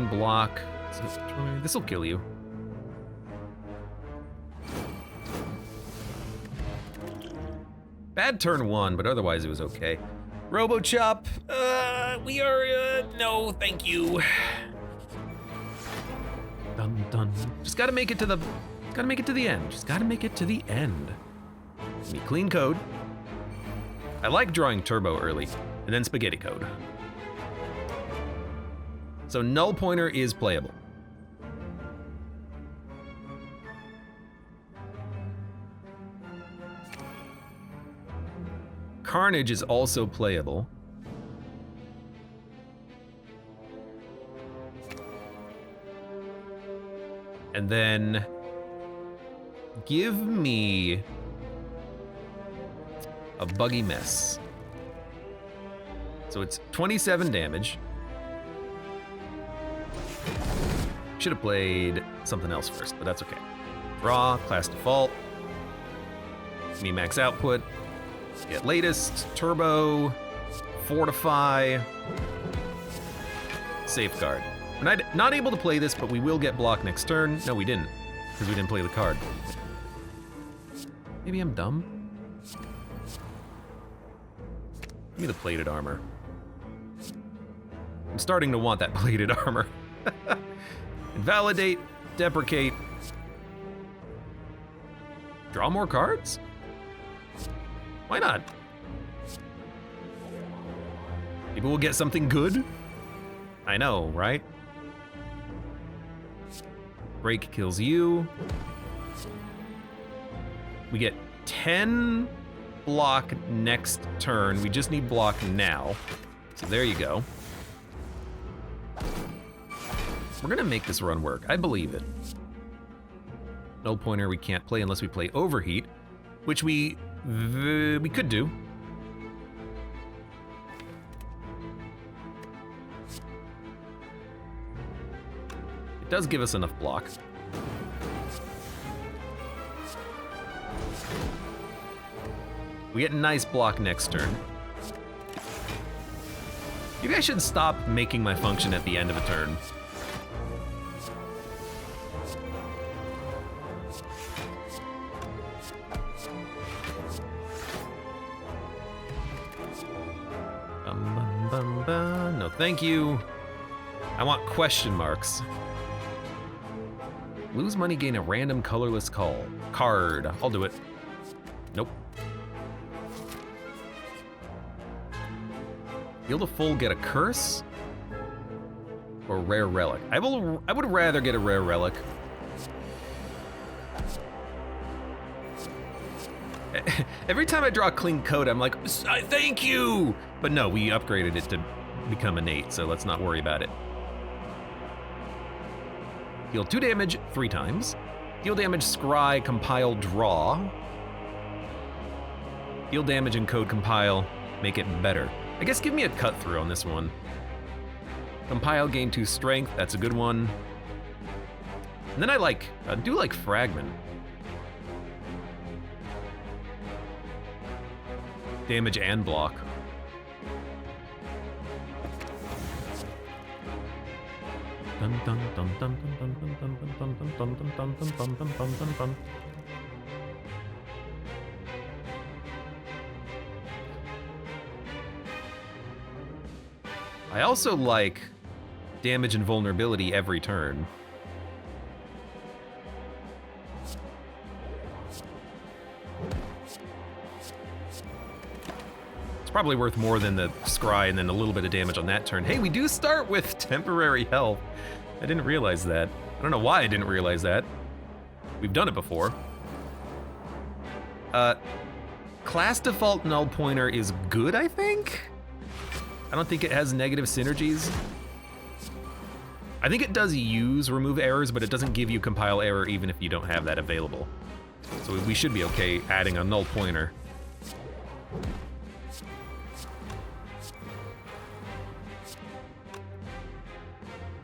Block. This will kill you. Bad turn 1, but otherwise it was okay. RoboChop, we are, no, thank you. Dun dun. Just gotta make it to the end. Just gotta make it to the end. Give me Clean Code. I like drawing Turbo early, and then Spaghetti Code. So Null Pointer is playable. Carnage is also playable. And then give me a Buggy Mess. So it's 27 damage. Should have played something else first, but that's okay. Draw, class default. Me max output. Get latest, turbo, fortify, safeguard. We're not able to play this, but we will get block next turn. No, we didn't, because we didn't play the card. Maybe I'm dumb? Give me the plated armor. I'm starting to want that plated armor. Invalidate, deprecate. Draw more cards? Why not? Maybe we'll get something good? I know, right? Break kills you. We get 10 block next turn. We just need block now. So there you go. We're gonna make this run work. I believe it. Null pointer we can't play unless we play Overheat, which we could do. It does give us enough block. We get nice block next turn. Maybe I should stop making my function at the end of a turn. No, thank you. I want question marks. Lose money, gain a random colorless card. I'll do it. Nope. Heal to full, get a curse? Or rare relic? I would rather get a rare relic. Every time I draw a clean code, I'm like, thank you! But no, we upgraded it to become innate, so let's not worry about it. Deal 2 damage 3 times. Deal damage, scry, compile, draw. Deal damage and code compile, make it better. I guess give me a cut through on this one. Compile, gain 2 strength, that's a good one. And then I do like fragment. Damage and block. I also like damage and vulnerability every turn. It's probably worth more than the scry and then a little bit of damage on that turn. Hey, we do start with temporary health. I didn't realize that. I don't know why I didn't realize that. We've done it before. Class default null pointer is good, I think? I don't think it has negative synergies. I think it does use remove errors, but it doesn't give you compile error even if you don't have that available. So we should be okay adding a null pointer.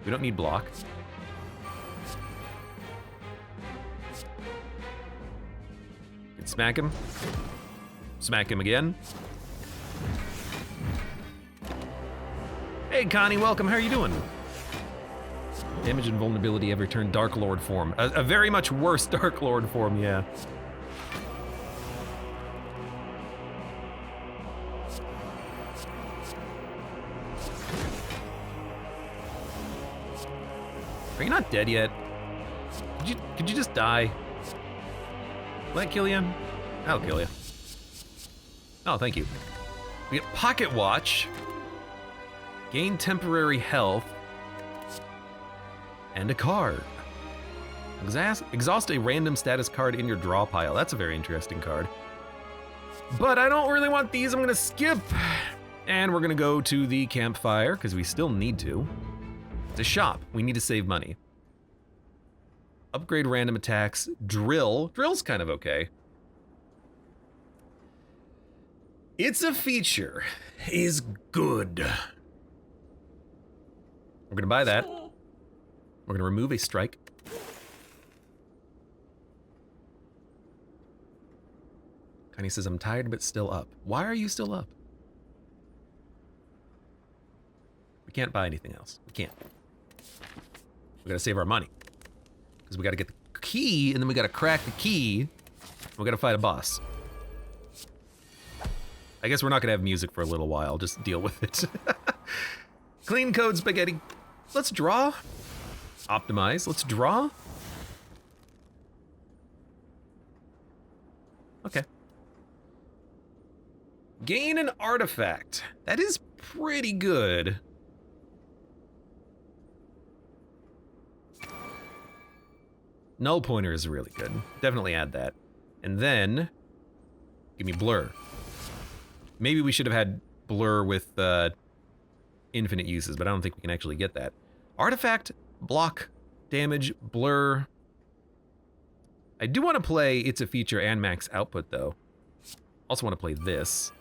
We don't need block. Can smack him. Smack him again. Hey Connie, welcome, how are you doing? Damage and vulnerability every turn, Dark Lord form. A very much worse Dark Lord form, yeah. Are you not dead yet? Could you just die? Will that kill you? I'll kill you. Oh, thank you. We get Pocket Watch. Gain temporary health. And a card. Exhaust a random status card in your draw pile. That's a very interesting card. But I don't really want these, I'm gonna skip. And we're gonna go to the campfire, because we still need to. It's a shop, we need to save money. Upgrade random attacks, drill. Drill's kind of okay. It's a feature, is good. We're gonna buy that. We're gonna remove a strike. Connie says, I'm tired but still up. Why are you still up? We can't buy anything else. We can't. We gotta save our money. Because we gotta get the key, and then we gotta crack the key. We gotta fight a boss. I guess we're not gonna have music for a little while. Just deal with it. Clean code spaghetti. Let's draw. Optimize. Let's draw. Okay. Gain an artifact. That is pretty good. Null pointer is really good. Definitely add that. And then, give me blur. Maybe we should have had blur with infinite uses, but I don't think we can actually get that. Artifact, block, damage, blur. I do want to play It's a Feature and max output, though. Also want to play this.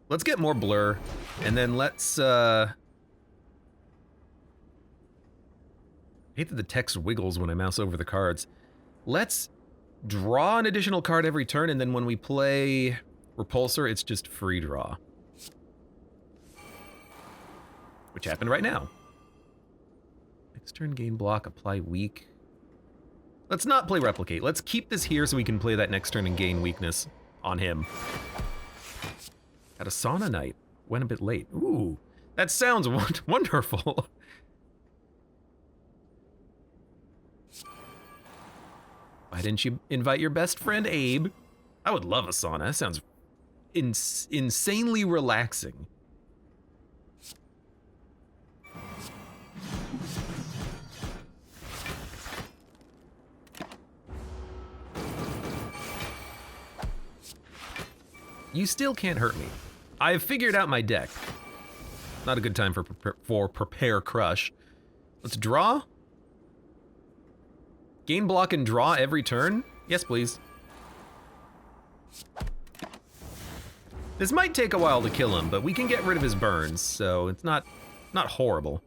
Let's get more blur, and then let's, I hate that the text wiggles when I mouse over the cards. Let's draw an additional card every turn, and then when we play Repulsor, it's just free draw. Which happened right now. Next turn, gain block, apply weak. Let's not play Replicate. Let's keep this here so we can play that next turn and gain weakness on him. Had a sauna night. Went a bit late. Ooh, that sounds wonderful. Why didn't you invite your best friend, Abe? I would love a sauna. That sounds insanely relaxing. You still can't hurt me. I've figured out my deck. Not a good time for prepare crush. Let's draw. Gain block and draw every turn? Yes, please. This might take a while to kill him, but we can get rid of his burns, so it's not horrible.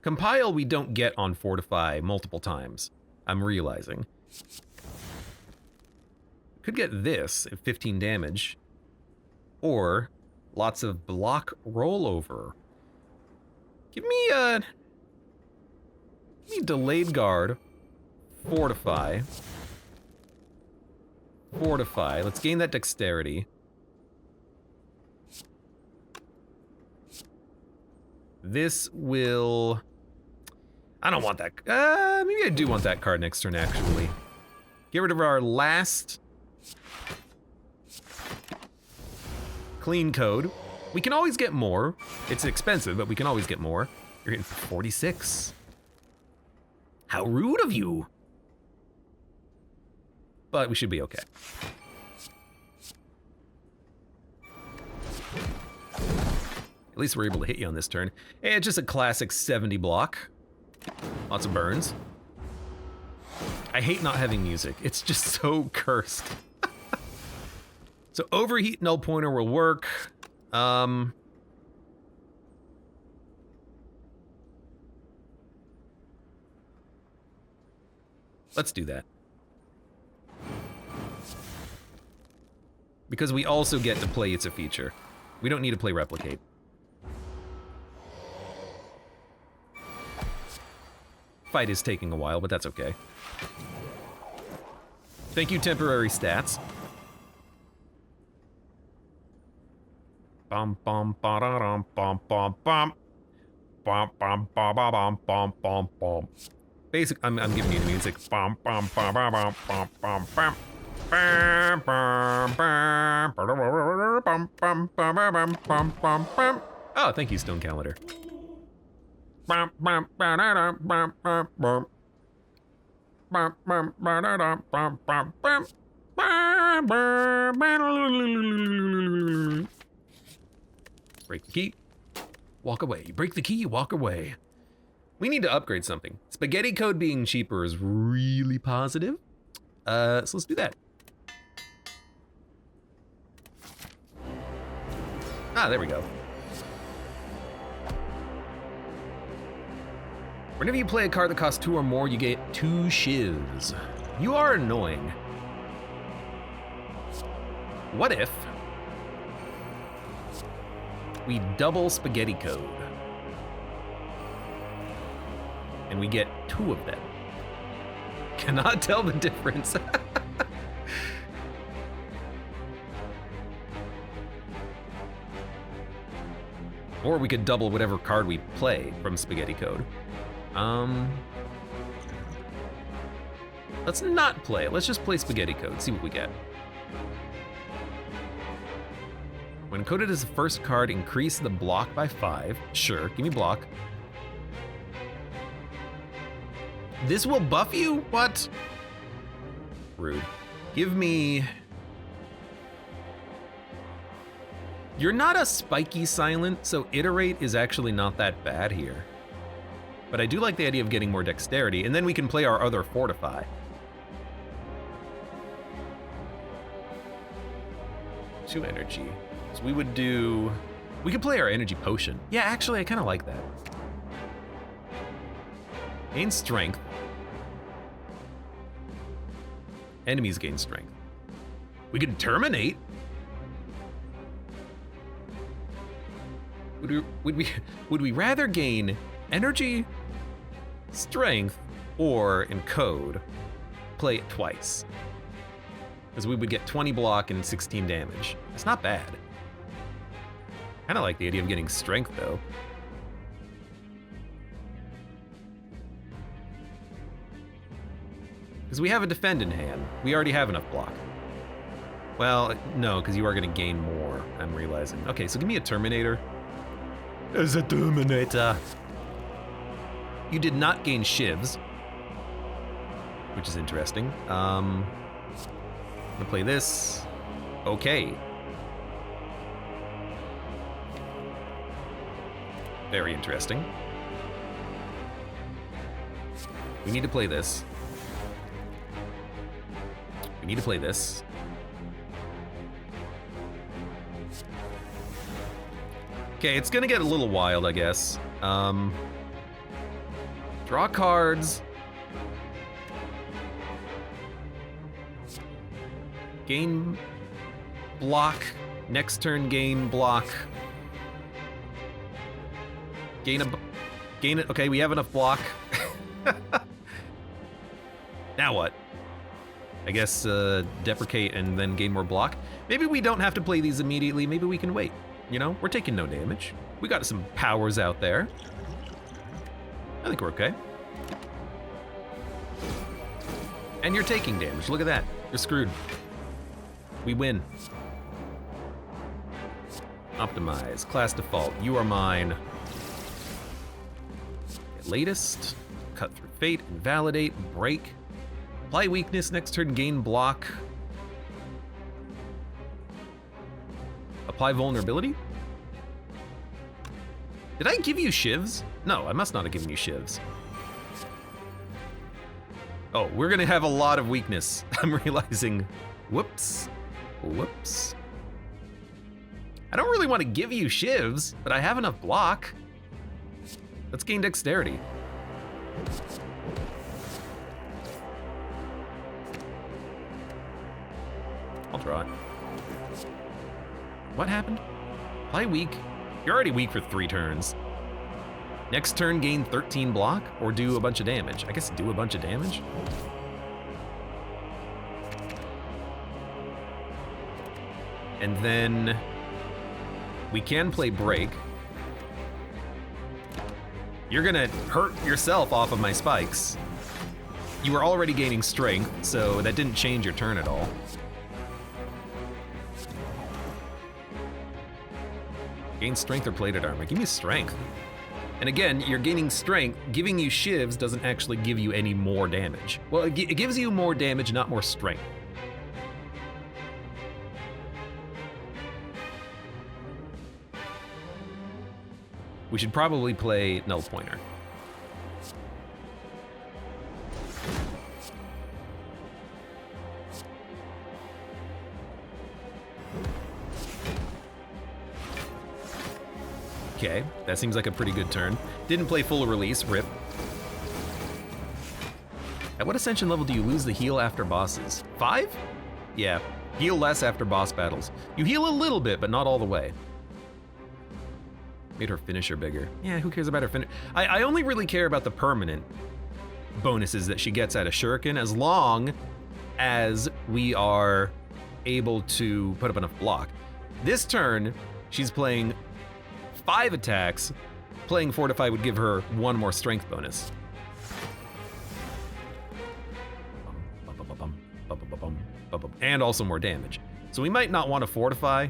Compile we don't get on Fortify multiple times, I'm realizing. Could get this at 15 damage, or lots of block rollover. Give me delayed guard, fortify. Fortify, let's gain that dexterity. This will, I don't want that, maybe I do want that card next turn actually. Get rid of our last clean code. We can always get more. It's expensive, but we can always get more. You're hitting for 46. How rude of you. But we should be okay. At least we're able to hit you on this turn. Hey, it's just a classic 70 block. Lots of burns. I hate not having music. It's just so cursed. So overheat null pointer will work. Let's do that. Because we also get to play It's a Feature. We don't need to play Replicate. Fight is taking a while, but that's okay. Thank you, temporary stats. Bum bum ba da dum bum bum bum. Bum bum ba ba bum bum bum bum. Basic, I'm giving you the music. Bum bum ba ba bum bum bum bum. Bum bum bum bum bum bum bum bum bum. Oh, thank you, Stone Calendar. Bum bum ba da dum bum bum bum. Bum bum ba da dum bum bum bum. Bum bum ba. Break the key, walk away. You break the key, you walk away. We need to upgrade something. Spaghetti code being cheaper is really positive. So let's do that. Ah, there we go. Whenever you play a card that costs 2 or more, you get 2 shivs. You are annoying. What if we double spaghetti code? And we get 2 of them. Cannot tell the difference. Or we could double whatever card we play from Spaghetti Code. Let's not play it. Let's just play Spaghetti Code, see what we get. When coded as the first card, increase the block by 5. Sure, give me block. This will buff you? What? Rude. Give me... You're not a spiky silent, so iterate is actually not that bad here. But I do like the idea of getting more dexterity, and then we can play our other fortify. 2 energy. So we would do... We could play our energy potion. Yeah, actually, I kind of like that. Gain strength. Enemies gain strength. We could terminate. Would we rather gain energy, strength, or encode? Play it twice. Because we would get 20 block and 16 damage. It's not bad. Kind of like the idea of getting strength though. Because we have a defend in hand. We already have enough block. Well, no, because you are going to gain more, I'm realizing. Okay, so give me a Terminator. As a Terminator. You did not gain shivs, which is interesting. I'm gonna play this. Okay. Very interesting. We need to play this. We need to play this. Okay, it's gonna get a little wild, I guess. Draw cards. Gain block. Next turn, gain block. Gain it. Okay, we have enough block. Now what? I guess deprecate and then gain more block. Maybe we don't have to play these immediately. Maybe we can wait. You know, we're taking no damage. We got some powers out there. I think we're okay. And you're taking damage. Look at that. You're screwed. We win. Optimize. Class default. You are mine. Latest. Cut through fate. Invalidate. Break. Apply weakness. Next turn, gain block. Apply vulnerability? Did I give you shivs? No, I must not have given you shivs. Oh, we're gonna have a lot of weakness. I'm realizing. Whoops. Whoops. I don't really want to give you shivs, but I have enough block. Let's gain dexterity. I'll draw it. What happened? Play weak. You're already weak for 3 turns. Next turn, gain 13 block or do a bunch of damage. I guess do a bunch of damage. And then we can play break. You're gonna hurt yourself off of my spikes. You were already gaining strength, so that didn't change your turn at all. Gain strength or plated armor. Give me strength. And again, you're gaining strength. Giving you shivs doesn't actually give you any more damage. Well, it gives you more damage, not more strength. We should probably play Null Pointer. Okay, that seems like a pretty good turn. Didn't play full release, rip. At what ascension level do you lose the heal after bosses? 5? Yeah, heal less after boss battles. You heal a little bit, but not all the way. Made her finisher bigger. Yeah, who cares about her finish? I only really care about the permanent bonuses that she gets out of Shuriken, as long as we are able to put up enough block. This turn, she's playing 5 attacks, playing Fortify would give her 1 more strength bonus. And also more damage. So we might not want to Fortify,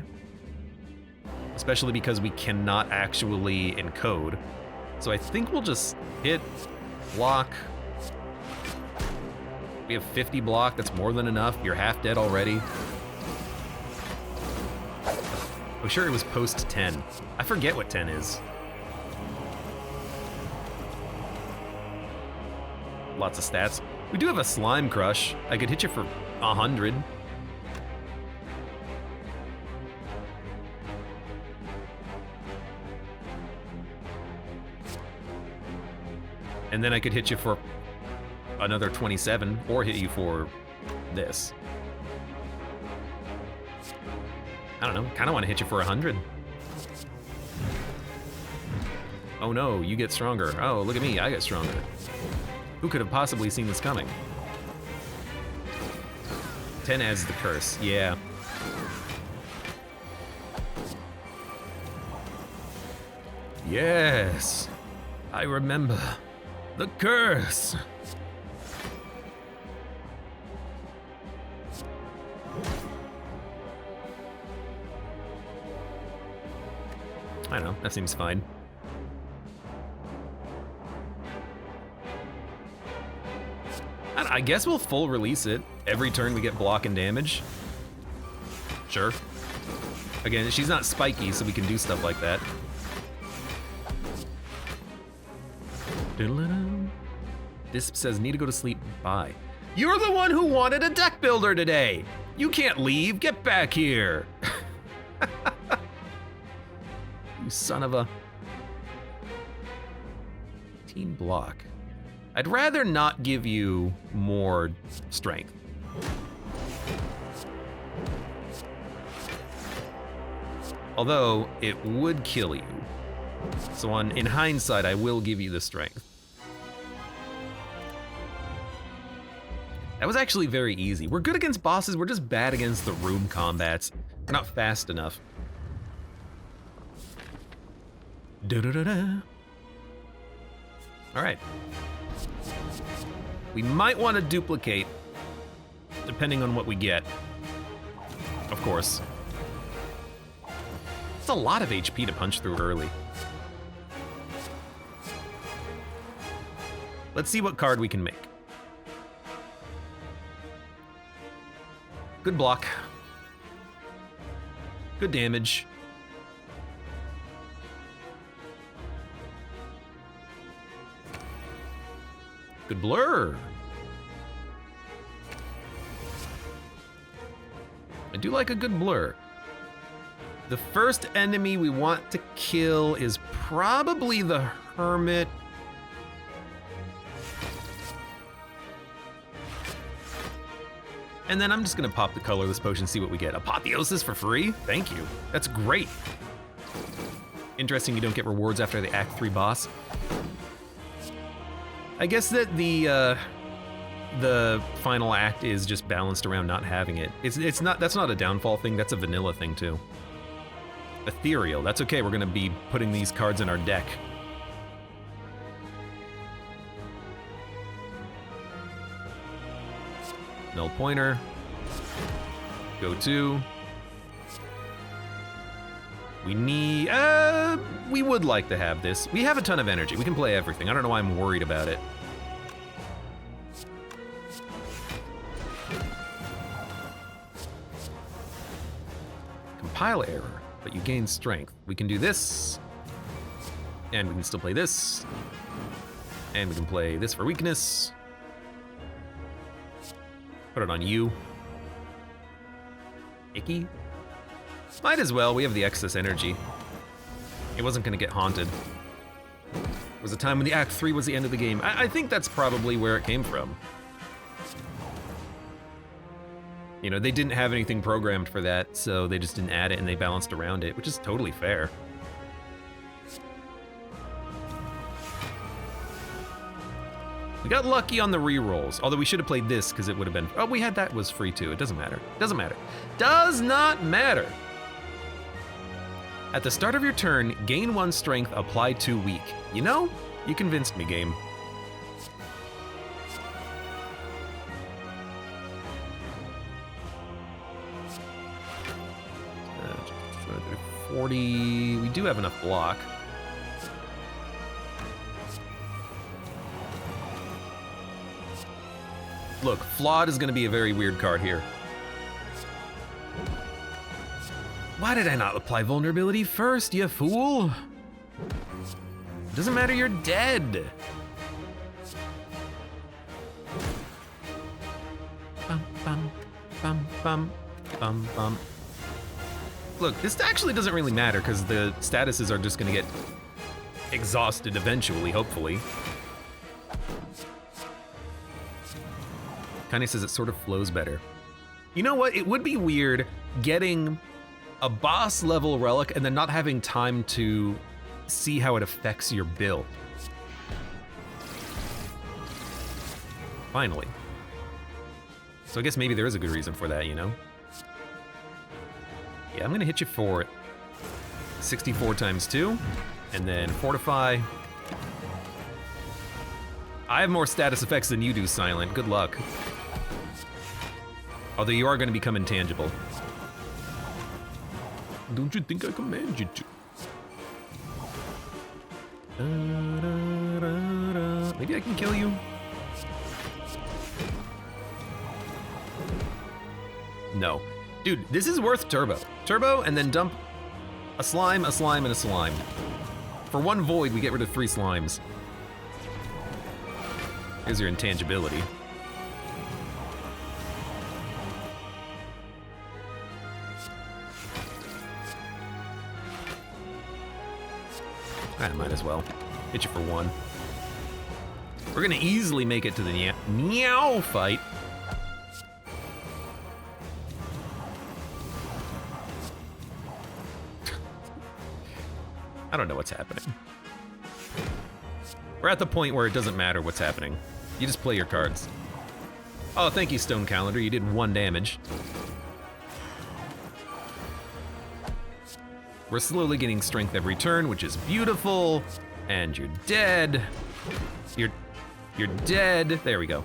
especially because we cannot actually encode. So I think we'll just hit, block. We have 50 block, that's more than enough. You're half dead already. Oh, sure, it was post 10. I forget what 10 is. Lots of stats. We do have a Slime Crush. I could hit you for 100. And then I could hit you for another 27, or hit you for this. I don't know, kind of want to hit you for 100. Oh no, you get stronger. Oh, look at me, I get stronger. Who could have possibly seen this coming? 10 adds the curse, yeah. Yes, I remember. The curse! I don't know, that seems fine. I guess we'll full release it. Every turn we get block and damage. Sure. Again, she's not spiky, so we can do stuff like that. This says, need to go to sleep, bye. You're the one who wanted a deck builder today! You can't leave, get back here! You son of a... Team block. I'd rather not give you more strength. Although, it would kill you. So in hindsight, I will give you the strength. That was actually very easy. We're good against bosses, we're just bad against the room combats. We're not fast enough. Da-da-da-da. All right. We might want to duplicate, depending on what we get. Of course. It's a lot of HP to punch through early. Let's see what card we can make. Good block. Good damage. Good blur. I do like a good blur. The first enemy we want to kill is probably the Hermit. And then I'm just gonna pop the colorless potion, see what we get. Apotheosis for free? Thank you. That's great. Interesting you don't get rewards after the Act 3 boss. I guess that the final act is just balanced around not having it. It's not, that's not a downfall thing, that's a vanilla thing too. Ethereal, that's okay, we're gonna be putting these cards in our deck. Null pointer. Go to. We need, we would like to have this. We have a ton of energy, we can play everything. I don't know why I'm worried about it. Compile error, but you gain strength. We can do this, and we can still play this, and we can play this for weakness. Put it on you. Icky? Might as well, we have the excess energy. It wasn't gonna get haunted. It was a time when the Act 3 was the end of the game. I think that's probably where it came from. You know, they didn't have anything programmed for that, so they just didn't add it and they balanced around it, which is totally fair. We got lucky on the rerolls, although we should have played this because it would have been, oh, we had that was free too. It doesn't matter. Doesn't matter. Does not matter. At the start of your turn, gain 1 strength, apply 2 weak. You know, you convinced me, game. Uh, 40, we do have enough block. Look, Flawed is gonna be a very weird card here. Why did I not apply vulnerability first, you fool? Doesn't matter, you're dead. Bum, bum, bum, bum, bum, bum. Look, this actually doesn't really matter because the statuses are just gonna get exhausted eventually, hopefully. Kanye says it sort of flows better. You know what? It would be weird getting a boss level relic and then not having time to see how it affects your build. Finally. So I guess maybe there is a good reason for that, you know? Yeah, I'm gonna hit you for 64 times 2, and then fortify. I have more status effects than you do, Silent. Good luck. Although you are gonna become intangible. Don't you think I command you to? Maybe I can kill you? No. Dude, this is worth turbo. Turbo, and then dump a slime, and a slime. For 1 void, we get rid of 3 slimes. Here's your intangibility. I might as well. Hit you for 1. We're gonna easily make it to the meow fight. I don't know what's happening. We're at the point where it doesn't matter what's happening. You just play your cards. Oh, thank you, Stone Calendar. You did 1 damage. We're slowly getting strength every turn, which is beautiful. And you're dead. You're dead. There we go.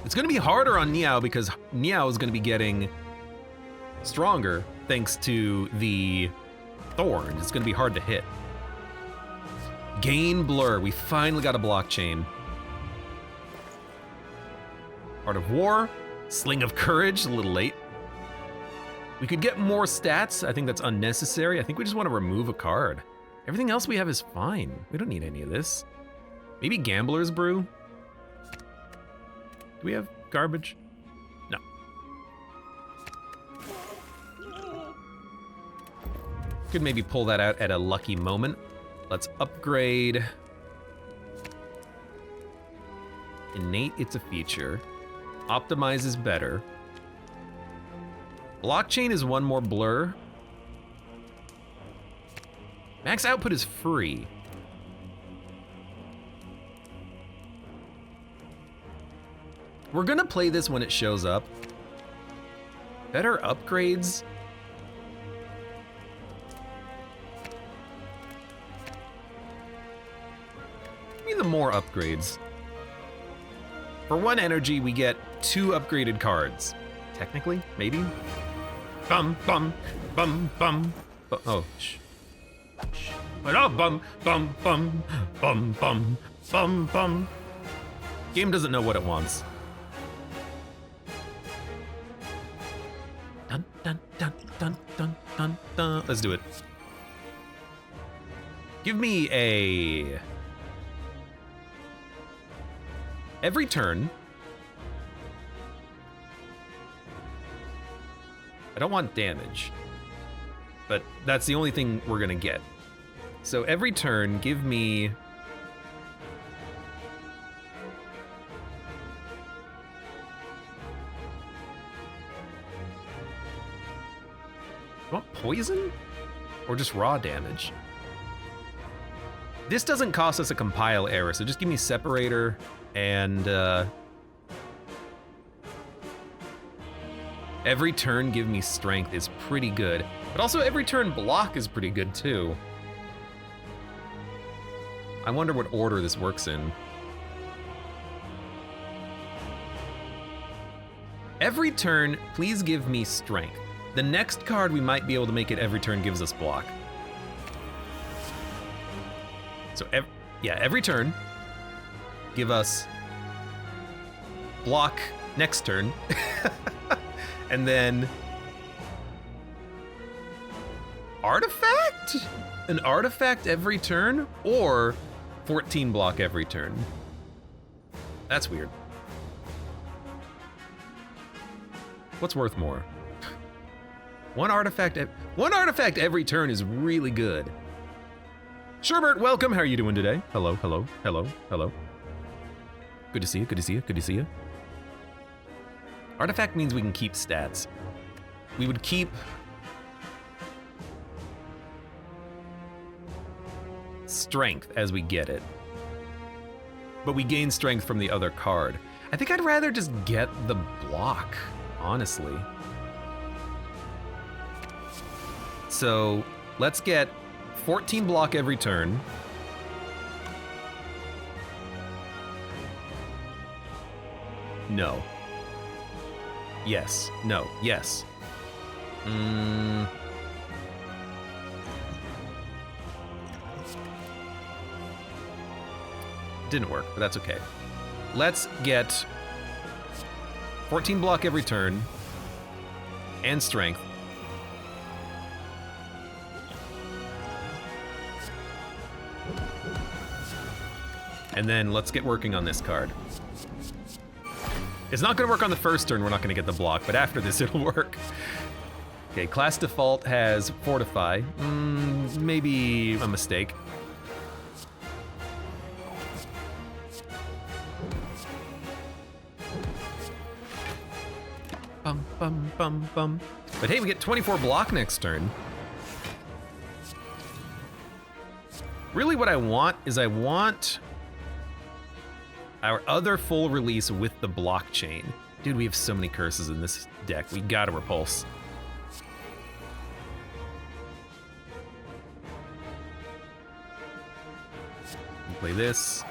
It's gonna be harder on Niao because Niao is gonna be getting stronger thanks to the thorn. It's gonna be hard to hit. Gain Blur. We finally got a blockchain. Art of War. Sling of Courage. A little late. We could get more stats. I think that's unnecessary. I think we just want to remove a card. Everything else we have is fine. We don't need any of this. Maybe Gambler's Brew? Do we have garbage? No. Could maybe pull that out at a lucky moment. Let's upgrade. Innate, it's a feature. Optimize is better. Blockchain is 1 more blur. Max output is free. We're gonna play this when it shows up. Better upgrades. Give me the more upgrades. For 1 energy, we get 2 upgraded cards. Technically, maybe? Bum, bum, bum, bum. Oh, shh. Shh. Bum, bum, bum, bum, bum, bum, bum. Game doesn't know what it wants. Dun, dun, dun, dun, dun, dun, dun. Let's do it. Give me a... Every turn... I don't want damage, but that's the only thing we're gonna get. So every turn, give me... I want poison? Or just raw damage? This doesn't cost us a compile error, so just give me separator and every turn give me strength is pretty good. But also every turn block is pretty good too. I wonder what order this works in. Every turn, please give me strength. The next card we might be able to make it every turn gives us block. So every turn, give us block next turn. And then artifact? An artifact every turn or 14 block every turn? That's weird. What's worth more? One artifact every turn is really good. Sherbert, welcome. How are you doing today? Hello, hello, hello, hello. Good to see you, good to see you, good to see you. Artifact means we can keep stats. We would keep strength as we get it. But we gain strength from the other card. I think I'd rather just get the block, honestly. So let's get 14 block every turn. No. Yes. No. Yes. Didn't work, but that's okay. Let's get 14 block every turn and strength. And then let's get working on this card. It's not gonna work on the first turn, we're not gonna get the block, but after this it'll work. Okay, class default has Fortify. Maybe a mistake. Bum, bum, bum, bum. But hey, we get 24 block next turn. Really what I want is I want our other full release with the blockchain. Dude, we have so many curses in this deck. We gotta repulse. We play this.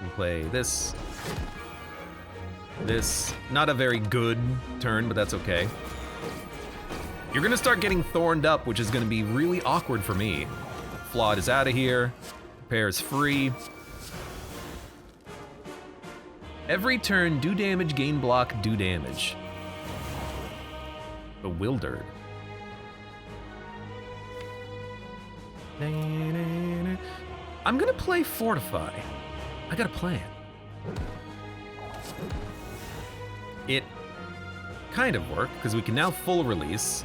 We play this. This. Not a very good turn, but that's okay. You're gonna start getting thorned up, which is gonna be really awkward for me. Flawed is out of here. Repair is free. Every turn, do damage, gain block, do damage. Bewildered. I'm gonna play Fortify. I got a plan. It kind of worked, because we can now full release.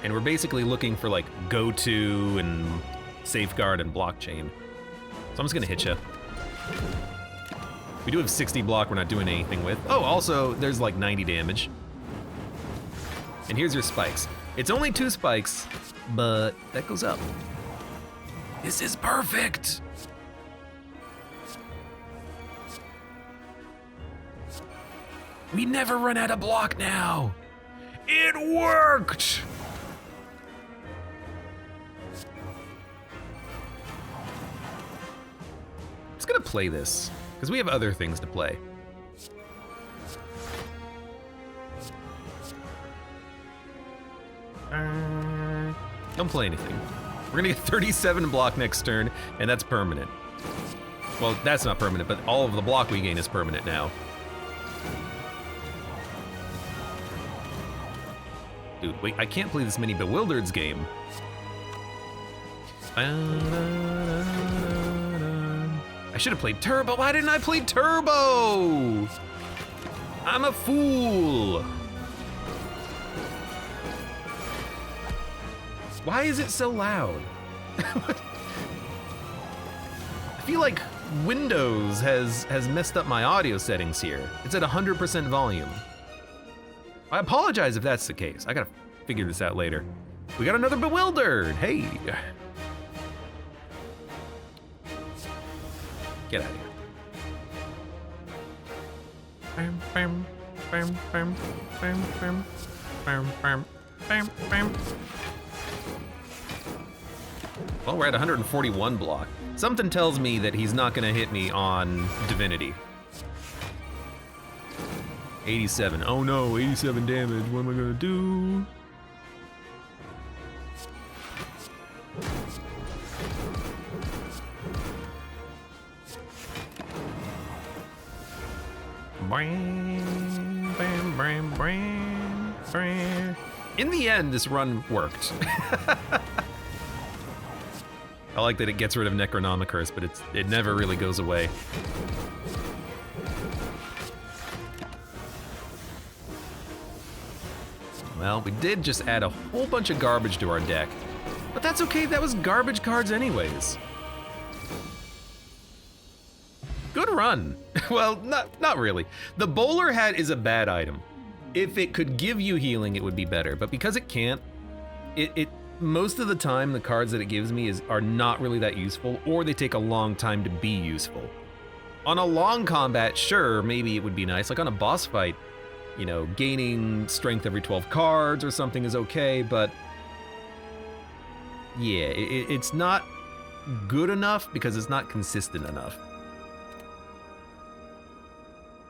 And we're basically looking for like go-to and safeguard and blockchain. So I'm just gonna hit you. We do have 60 block we're not doing anything with. Oh, also, there's like 90 damage. And here's your spikes. It's only 2 spikes, but that goes up. This is perfect! We never run out of block now! It worked! I'm just gonna play this, because we have other things to play. Don't play anything. We're gonna get 37 block next turn, and that's permanent. Well, that's not permanent, but all of the block we gain is permanent now. Dude, wait, I can't play this mini Bewildered's game. I should have played Turbo. Why didn't I play Turbo? I'm a fool. Why is it so loud? I feel like Windows has messed up my audio settings here. It's at 100% volume. I apologize if that's the case. I gotta figure this out later. We got another Bewildered, hey. Get out of here. Well, we're at 141 block. Something tells me that he's not gonna hit me on Divinity. 87. Oh no, 87 damage. What am I gonna do? In the end, this run worked. I like that it gets rid of Necronomicurse, but it never really goes away. Well, we did just add a whole bunch of garbage to our deck, but that's okay, that was garbage cards anyways. Good run. Well, not really. The bowler hat is a bad item. If it could give you healing, it would be better, but because it can't, most of the time the cards that it gives me are not really that useful, or they take a long time to be useful. On a long combat, sure, maybe it would be nice, like on a boss fight, you know, gaining strength every 12 cards or something is okay, but yeah, it's not good enough because it's not consistent enough.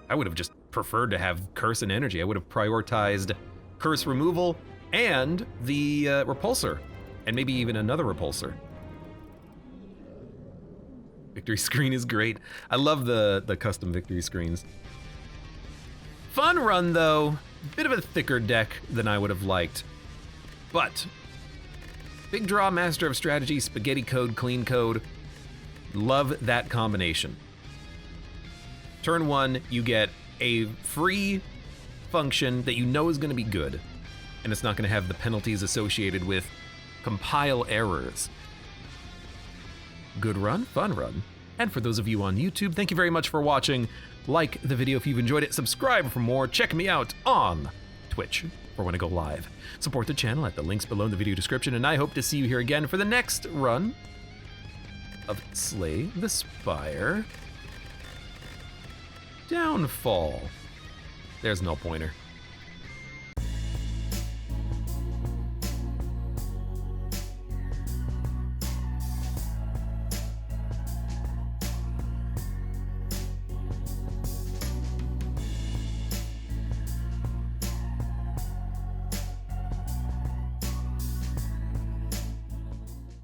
I would have just preferred to have curse and energy. I would have prioritized curse removal and the repulsor, and maybe even another repulsor. Victory screen is great. I love the custom victory screens. Fun run though, bit of a thicker deck than I would have liked, but big draw, master of strategy, spaghetti code, clean code, love that combination. Turn 1, you get a free function that you know is going to be good, and it's not going to have the penalties associated with compile errors. Good run, fun run. And for those of you on YouTube, thank you very much for watching. Like the video if you've enjoyed it, subscribe for more, check me out on Twitch for when I go live. Support the channel at the links below in the video description, and I hope to see you here again for the next run of Slay the Spire Downfall. There's no pointer.